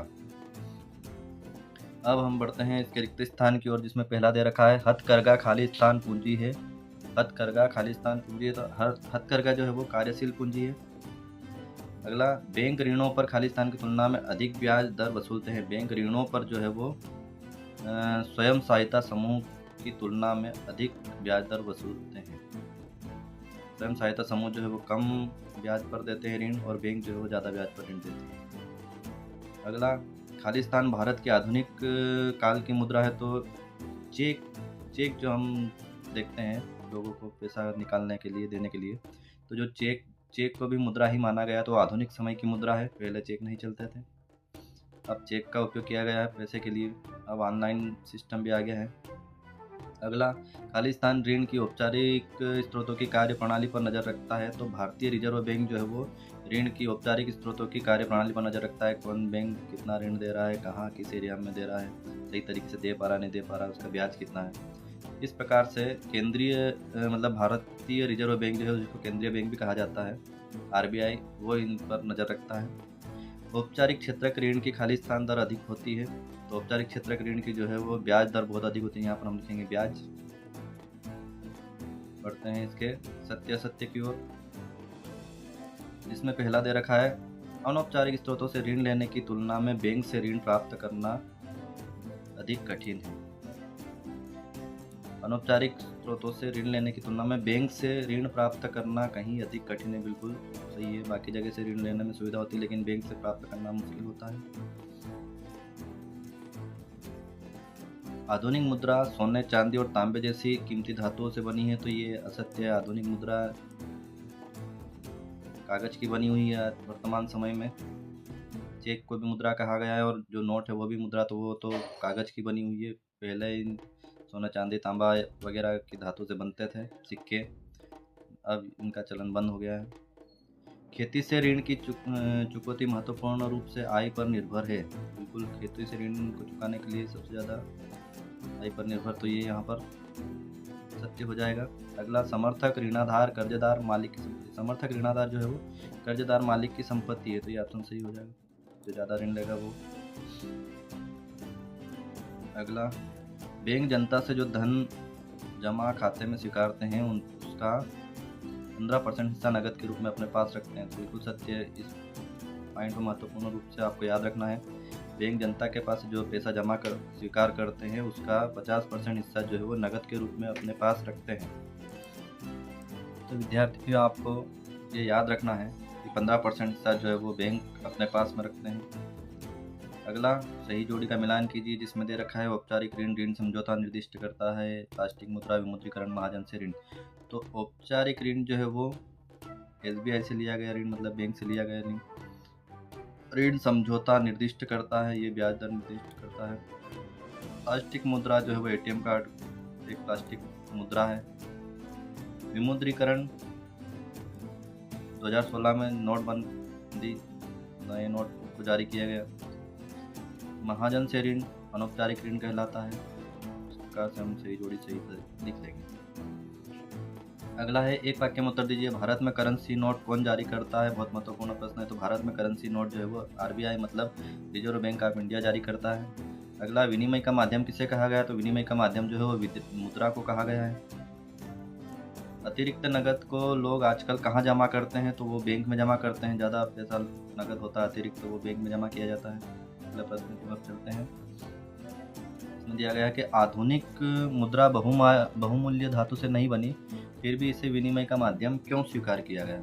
Speaker 1: अब हम बढ़ते हैं इसके रिक्त स्थान की ओर, जिसमें पहला दे रखा है हथकरघा खाली स्थान पूंजी है। हथकरघा खाली स्थान पूंजी है, तो हथकरघा जो है वो कार्यशील पूंजी है। अगला, बैंक ऋणों पर खाली स्थान की तुलना में अधिक ब्याज दर वसूलते हैं। बैंक ऋणों पर जो है वो स्वयं सहायता समूह की तुलना में अधिक ब्याज दर वसूलते हैं। स्वयं सहायता समूह जो है वो कम ब्याज पर देते हैं ऋण, और बैंक जो है वो ज़्यादा ब्याज पर ऋण देते हैं। अगला, खालिस्तान भारत के आधुनिक काल की मुद्रा है। तो चेक जो हम देखते हैं लोगों को पैसा निकालने के लिए, देने के लिए, तो जो चेक को भी मुद्रा ही माना गया, तो आधुनिक समय की मुद्रा है। पहले चेक नहीं चलते थे, अब चेक का उपयोग किया गया है पैसे के लिए। अब ऑनलाइन सिस्टम भी आ गया है। अगला, खालिस्तान ऋण की औपचारिक स्रोतों की कार्य प्रणाली पर नज़र रखता है। तो भारतीय रिजर्व बैंक जो है वो ऋण की औपचारिक स्रोतों की कार्य प्रणाली पर नज़र रखता है। कौन बैंक कितना ऋण दे रहा है, कहाँ, किस एरिया में दे रहा है, सही तरीके से दे पा रहा, नहीं दे पा रहा, उसका ब्याज कितना है। इस प्रकार से केंद्रीय मतलब भारतीय रिजर्व बैंक जो है, जिसको केंद्रीय बैंक भी कहा जाता है, RBI, वो इन पर नज़र रखता है। औपचारिक क्षेत्रक ऋण की खाली स्थान दर अधिक होती है। तो औपचारिक क्षेत्रक ऋण की जो है वो ब्याज दर बहुत अधिक होती है। यहाँ पर हम लिखेंगे ब्याज। बढ़ते हैं इसके सत्य असत्य की ओर, जिसमें पहला दे रखा है अनौपचारिक स्रोतों से ऋण लेने की तुलना में बैंक से ऋण प्राप्त करना अधिक कठिन है। अनौपचारिक स्रोतों से ऋण लेने की तुलना में बैंक से ऋण प्राप्त करना कहीं अधिक कठिन है। बिल्कुल सही है, बाकी जगह से ऋण लेने में सुविधा होती है, लेकिन बैंक से प्राप्त करना मुश्किल होता है। आधुनिक मुद्रा सोने, चांदी और तांबे जैसी कीमती धातुओं से बनी है। तो ये असत्य है। आधुनिक मुद्रा कागज की बनी हुई है वर्तमान समय में। चेक को भी मुद्रा कहा गया है, और जो नोट है वो भी मुद्रा, तो वो तो कागज की बनी हुई है। पहले इन सोना, चांदी, तांबा वगैरह की धातु से बनते थे सिक्के, अब इनका चलन बंद हो गया है। खेती से ऋण की चुकौती महत्वपूर्ण रूप से आय पर निर्भर है। बिल्कुल, खेती से ऋण को चुकाने के लिए सबसे ज़्यादा आय पर निर्भर, तो ये यहाँ पर सत्य हो जाएगा। अगला, समर्थक ऋणाधार कर्जदार मालिक की संपत्ति। समर्थक ऋणाधार जो है वो कर्जदार मालिक की संपत्ति है, तो ये ऑप्शन सही हो जाएगा, जो ज़्यादा ऋण लेगा वो। अगला, बैंक जनता से जो धन जमा खाते में स्वीकारते हैं उसका 15% हिस्सा नकद के रूप में अपने पास रखते हैं। तो बिल्कुल सत्य है। इस पॉइंट को महत्वपूर्ण रूप से आपको याद रखना है। बैंक जनता के पास जो पैसा जमा कर स्वीकार करते हैं उसका 50% हिस्सा जो है वो नकद के रूप में अपने पास रखते हैं। तो विद्यार्थियों, आपको ये याद रखना है कि 15% हिस्सा जो है वो बैंक अपने पास में रखते हैं। अगला, सही जोड़ी का मिलान कीजिए, जिसमें दे रखा है औपचारिक ऋण, ऋण समझौता निर्दिष्ट करता है, प्लास्टिक मुद्रा, विमुद्रीकरण, महाजन से ऋण। तो औपचारिक ऋण जो है वो SBI से लिया गया ऋण, मतलब बैंक से लिया गया ऋण। ऋण समझौता निर्दिष्ट करता है, ये ब्याज दर निर्दिष्ट करता है। प्लास्टिक मुद्रा जो है वो ATM कार्ड एक प्लास्टिक मुद्रा है। विमुद्रीकरण 2016 में नोटबंदी, नए नोट को जारी किया गया। महाजन से ऋण अनौपचारिक ऋण कहलाता है। इस प्रकार से हम सही जोड़ी सही लिख लेंगे। अगला है, एक वाक्य में उत्तर दीजिए, भारत में करेंसी नोट कौन जारी करता है? बहुत महत्वपूर्ण प्रश्न है। तो भारत में करेंसी नोट जो है वो RBI मतलब रिजर्व बैंक ऑफ इंडिया जारी करता है। अगला, विनिमय का माध्यम किसे कहा गया? तो विनिमय का माध्यम जो है वो मुद्रा को कहा गया है। अतिरिक्त नगद को लोग आजकल कहाँ जमा करते हैं? तो वो बैंक में जमा करते हैं। ज़्यादा पैसा नगद होता है अतिरिक्त, तो वो बैंक में जमा किया जाता है। अगला प्रश्न की ओर चलते हैं। इसमें दिया गया है कि आधुनिक मुद्रा बहुमूल्य धातु से नहीं बनी, फिर भी इसे विनिमय का माध्यम क्यों स्वीकार किया गया?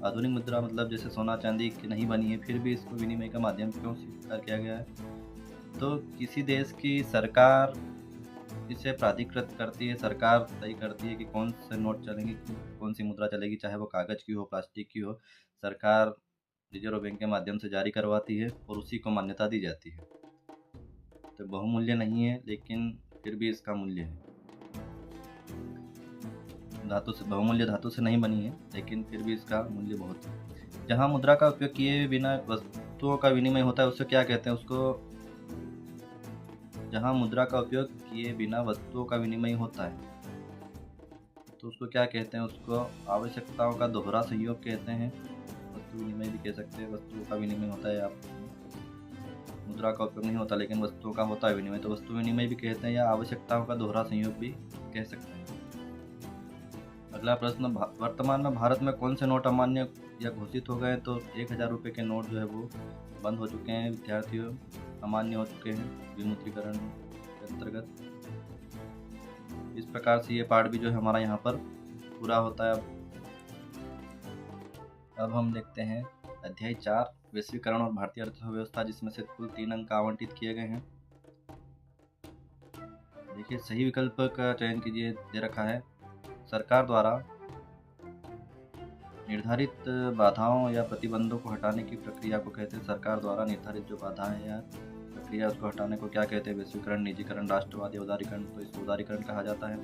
Speaker 1: आधुनिक मुद्रा मतलब जैसे सोना चांदी की नहीं बनी है, फिर भी इसको विनिमय का माध्यम क्यों स्वीकार किया गया है? तो किसी देश की सरकार इसे प्राधिकृत करती है, सरकार तय करती है कि कौन से नोट चलेंगे, कौन सी मुद्रा चलेगी, चाहे वो कागज़ की हो, प्लास्टिक की हो। सरकार रिजर्व बैंक के माध्यम से जारी करवाती है और उसी को मान्यता दी जाती है। तो बहुमूल्य नहीं है, लेकिन फिर भी इसका मूल्य है। धातु से, बहुमूल्य धातु से नहीं बनी है, लेकिन फिर भी इसका मूल्य बहुत है। जहाँ मुद्रा का उपयोग किए बिना वस्तुओं का विनिमय होता है उससे क्या कहते हैं? उसको जहाँ मुद्रा का उपयोग किए बिना वस्तुओं का विनिमय होता है तो उसको क्या कहते हैं? उसको आवश्यकताओं का दोहरा संयोग कहते हैं। वस्तु विनिमय भी कह सकते हैं, वस्तुओं का विनिमय होता है। आप मुद्रा का उपयोग नहीं होता लेकिन वस्तुओं का होता है विनिमय, तो वस्तु विनिमय भी कहते हैं या आवश्यकताओं का दोहरा संयोग भी कह सकते हैं। अगला प्रश्न, वर्तमान में भारत में कौन से नोट अमान्य या घोषित हो गए? तो 1000 रुपये के नोट जो है वो बंद हो चुके हैं विद्यार्थियों, अमान्य हो चुके हैं विमुद्रीकरण के अंतर्गत। इस प्रकार से ये पार्ट भी जो है हमारा यहाँ पर पूरा होता है। अब हम देखते हैं अध्याय 4 वैश्वीकरण और भारतीय अर्थव्यवस्था, जिसमें से कुल 3 अंक आवंटित किए गए हैं। देखिए सही विकल्प का चयन कीजिए। दे रखा है सरकार द्वारा निर्धारित बाधाओं या प्रतिबंधों को हटाने की प्रक्रिया को कहते हैं। सरकार द्वारा निर्धारित जो बाधाएं या प्रक्रिया उसको हटाने को क्या कहते हैं? वैश्वीकरण, निजीकरण, राष्ट्रवाद या उदारीकरण। तो इसको उदारीकरण कहा जाता है।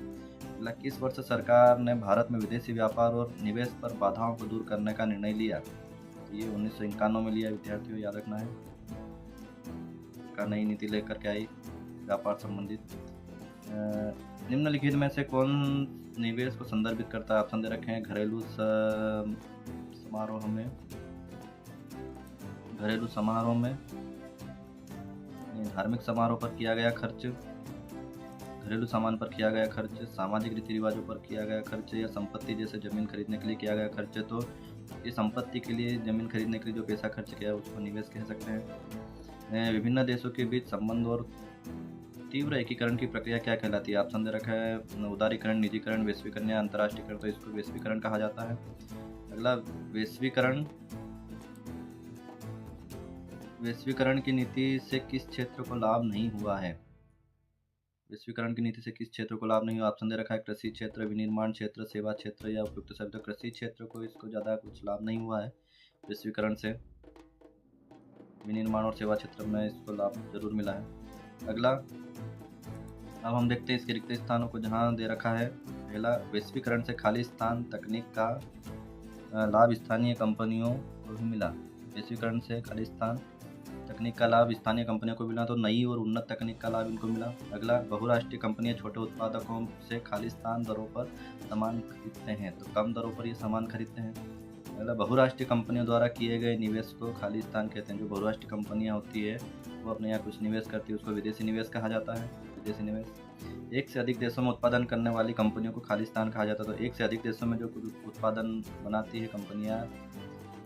Speaker 1: अगला, किस वर्ष सरकार ने भारत में विदेशी व्यापार और निवेश पर बाधाओं को दूर करने का निर्णय लिया? तो ये 1991 में लिया विद्यार्थियों, याद रखना है। सरकार नई नीति लेकर के आई व्यापार संबंधित। निम्नलिखित में से कौन निवेश को संदर्भित करता है? ऑप्शन दे रखे हैं घरेलू समारोह में, धार्मिक समारोह पर किया गया खर्च, घरेलू सामान पर किया गया खर्च, सामाजिक रीति रिवाजों पर किया गया खर्च, या संपत्ति जैसे जमीन खरीदने के लिए किया गया खर्च। तो ये संपत्ति के लिए, जमीन खरीदने के लिए जो पैसा खर्च किया उसको निवेश कह सकते हैं। विभिन्न देशों के बीच संबंध और तीव्र एकीकरण की प्रक्रिया क्या कहलाती है? ऑप्शन दे रखा है उदारीकरण, निजीकरण, वैश्वीकरण या अंतर्राष्ट्रीयकरण। तो इसको वैश्वीकरण कहा जाता है। अगला, वैश्वीकरण की नीति से किस क्षेत्र को लाभ नहीं हुआ है? वैश्वीकरण की नीति से किस क्षेत्र को लाभ नहीं हुआ? ऑप्शन दे रखा है कृषि क्षेत्र, विनिर्माण क्षेत्र, सेवा क्षेत्र या उपयुक्त शब्द। तो कृषि क्षेत्र को इसको ज़्यादा कुछ लाभ नहीं हुआ है वैश्वीकरण से। विनिर्माण और सेवा क्षेत्र में इसको लाभ जरूर मिला है। अगला, अब हम देखते हैं इसके रिक्त स्थानों को, जहाँ दे रखा है पहला, वैश्वीकरण से खाली स्थान तकनीक का लाभ स्थानीय कंपनियों को भी मिला। वैश्वीकरण से खाली स्थान तकनीक का लाभ स्थानीय कंपनियों को मिला, तो नई और उन्नत तकनीक का लाभ इनको मिला। अगला, बहुराष्ट्रीय कंपनियां छोटे उत्पादकों से खाली स्थान दरों पर सामान खरीदते हैं, तो कम दरों पर ये सामान खरीदते हैं। अगला, बहुराष्ट्रीय कंपनियों द्वारा किए गए निवेश को खाली स्थान कहते हैं। जो बहुराष्ट्रीय कंपनियां होती है वो अपने यहाँ कुछ निवेश करती है, उसको विदेशी निवेश कहा जाता है। विदेशी निवेश। एक से अधिक देशों में उत्पादन करने वाली कंपनियों को खाली स्थान कहा जाता है। तो एक से अधिक देशों में जो उत्पादन बनाती है कंपनियां,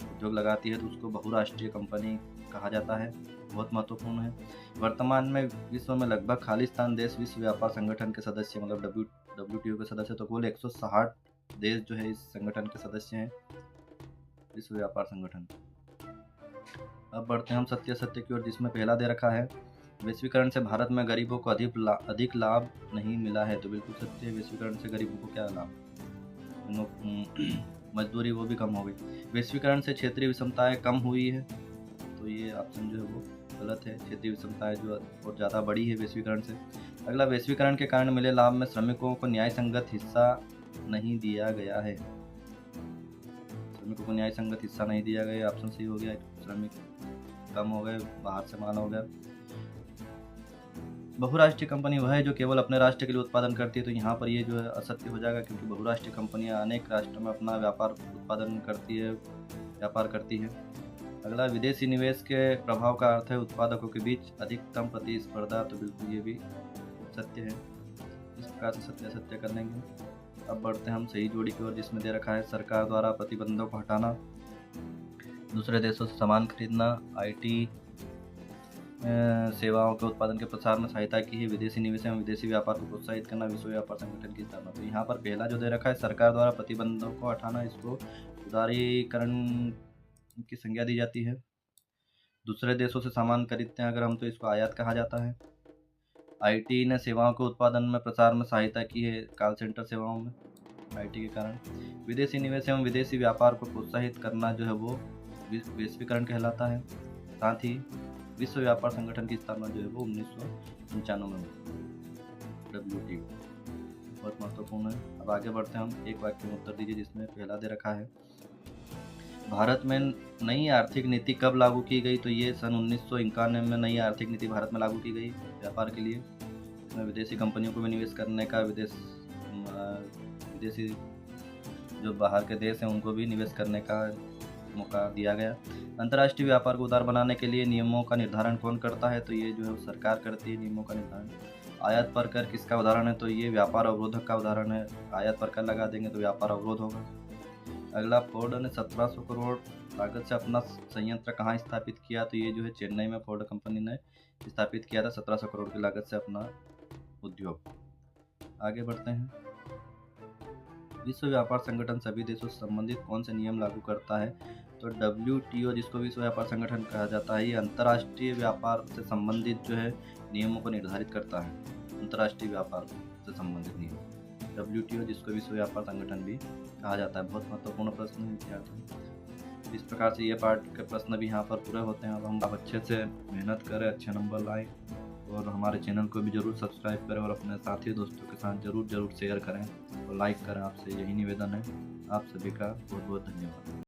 Speaker 1: उद्योग लगाती है, तो उसको बहुराष्ट्रीय कंपनी कहा जाता है। बहुत महत्वपूर्ण है। वर्तमान में विश्व में लगभग खालिस्तान देश विश्व व्यापार संगठन के सदस्य, मतलब WTO के सदस्य। तो कुल 160 देश जो है इस संगठन के सदस्य हैं, विश्व व्यापार संगठन। अब बढ़ते हैं हम सत्य असत्य की ओर, जिसमें पहला दे रखा है वैश्वीकरण से भारत में गरीबों को अधिक लाभ नहीं मिला है। तो बिल्कुल सत्य है। वैश्वीकरण से गरीबों को क्या लाभ? मजदूरी वो भी कम हो गई। वैश्वीकरण से क्षेत्रीय विषमताएं कम हुई है, तो ये ऑप्शन जो है वो गलत है। क्षेत्रीय विषमताएं जो और ज़्यादा बड़ी है वैश्वीकरण से। अगला, वैश्वीकरण के कारण मिले लाभ में श्रमिकों को न्याय संगत हिस्सा नहीं दिया गया है। श्रमिकों को न्याय संगत हिस्सा नहीं दिया गया, ऑप्शन सही हो गया। श्रमिक कम हो गए, बाहर से माल हो गया। बहुराष्ट्रीय कंपनी वह है जो केवल अपने राष्ट्र के लिए उत्पादन करती है, तो यहाँ पर ये जो है असत्य हो जाएगा, क्योंकि बहुराष्ट्रीय कंपनियाँ अनेक राष्ट्रों में अपना व्यापार करती है। अगला, विदेशी निवेश के प्रभाव का अर्थ है उत्पादकों के बीच अधिकतम प्रतिस्पर्धा। तो बिल्कुल ये भी सत्य है। इस प्रकार से सत्य असत्य कर लेंगे। अब बढ़ते हैं हम सही जोड़ी की ओर, जिसमें दे रखा है सरकार द्वारा प्रतिबंधों को हटाना, दूसरे देशों से सामान खरीदना, IT सेवाओं के उत्पादन के प्रसार में सहायता की है, विदेशी निवेश एवं विदेशी व्यापार को प्रोत्साहित करना, विश्व व्यापार संगठन की स्थापना। तो यहाँ पर पहला जो दे रखा है सरकार द्वारा प्रतिबंधों को हटाना, इसको उदारीकरण की संज्ञा दी जाती है। दूसरे देशों से सामान खरीदते हैं अगर हम, तो इसको आयात कहा जाता है। IT ने सेवाओं के उत्पादन में प्रसार में सहायता की है, कॉल सेंटर सेवाओं में IT के कारण। विदेशी निवेश एवं विदेशी व्यापार को प्रोत्साहित करना जो है वो वैश्वीकरण कहलाता है। साथ ही विश्व व्यापार संगठन की स्थापना जो है वो 1995 में WTO। बहुत महत्वपूर्ण है। अब आगे बढ़ते हैं हम। एक वाक्य में उत्तर दीजिए, जिसमें पहला दे रखा है भारत में नई आर्थिक नीति कब लागू की गई? तो ये सन 1991 में नई आर्थिक नीति भारत में लागू की गई व्यापार के लिए। इसमें विदेशी कंपनियों को भी निवेश करने का, विदेशी जो बाहर के देश हैं उनको भी निवेश करने का मौका दिया गया। अंतर्राष्ट्रीय व्यापार को उदार बनाने के लिए नियमों का निर्धारण कौन करता है? तो ये जो है सरकार करती है नियमों का निर्धारण। आयात पर कर किसका उदाहरण है? तो ये व्यापार अवरोधक का उदाहरण है। आयात पर कर लगा देंगे तो व्यापार अवरोध होगा। अगला, फोर्ड ने 1700 करोड़ लागत से अपना संयंत्र कहाँ स्थापित किया? तो ये जो है चेन्नई में फोर्ड कंपनी ने स्थापित किया था 1700 करोड़ की लागत से अपना उद्योग। आगे बढ़ते हैं। विश्व व्यापार संगठन सभी देशों से संबंधित कौन से नियम लागू करता है? तो WTO, जिसको विश्व व्यापार संगठन कहा जाता है, ये अंतर्राष्ट्रीय व्यापार से संबंधित जो है नियमों को निर्धारित करता है। अंतर्राष्ट्रीय व्यापार से संबंधित नियम, WTO, जिसको विश्व व्यापार संगठन भी कहा जाता है। बहुत महत्वपूर्ण प्रश्न है विद्यार्थी। इस प्रकार से ये पार्ट के प्रश्न भी यहाँ पर पूरे होते हैं। अब हम अच्छे से मेहनत करें, अच्छे नंबर लाएं और हमारे चैनल को भी ज़रूर सब्सक्राइब करें और अपने साथी दोस्तों के साथ ज़रूर शेयर करें और लाइक करें। आपसे यही निवेदन है। आप सभी का बहुत बहुत धन्यवाद।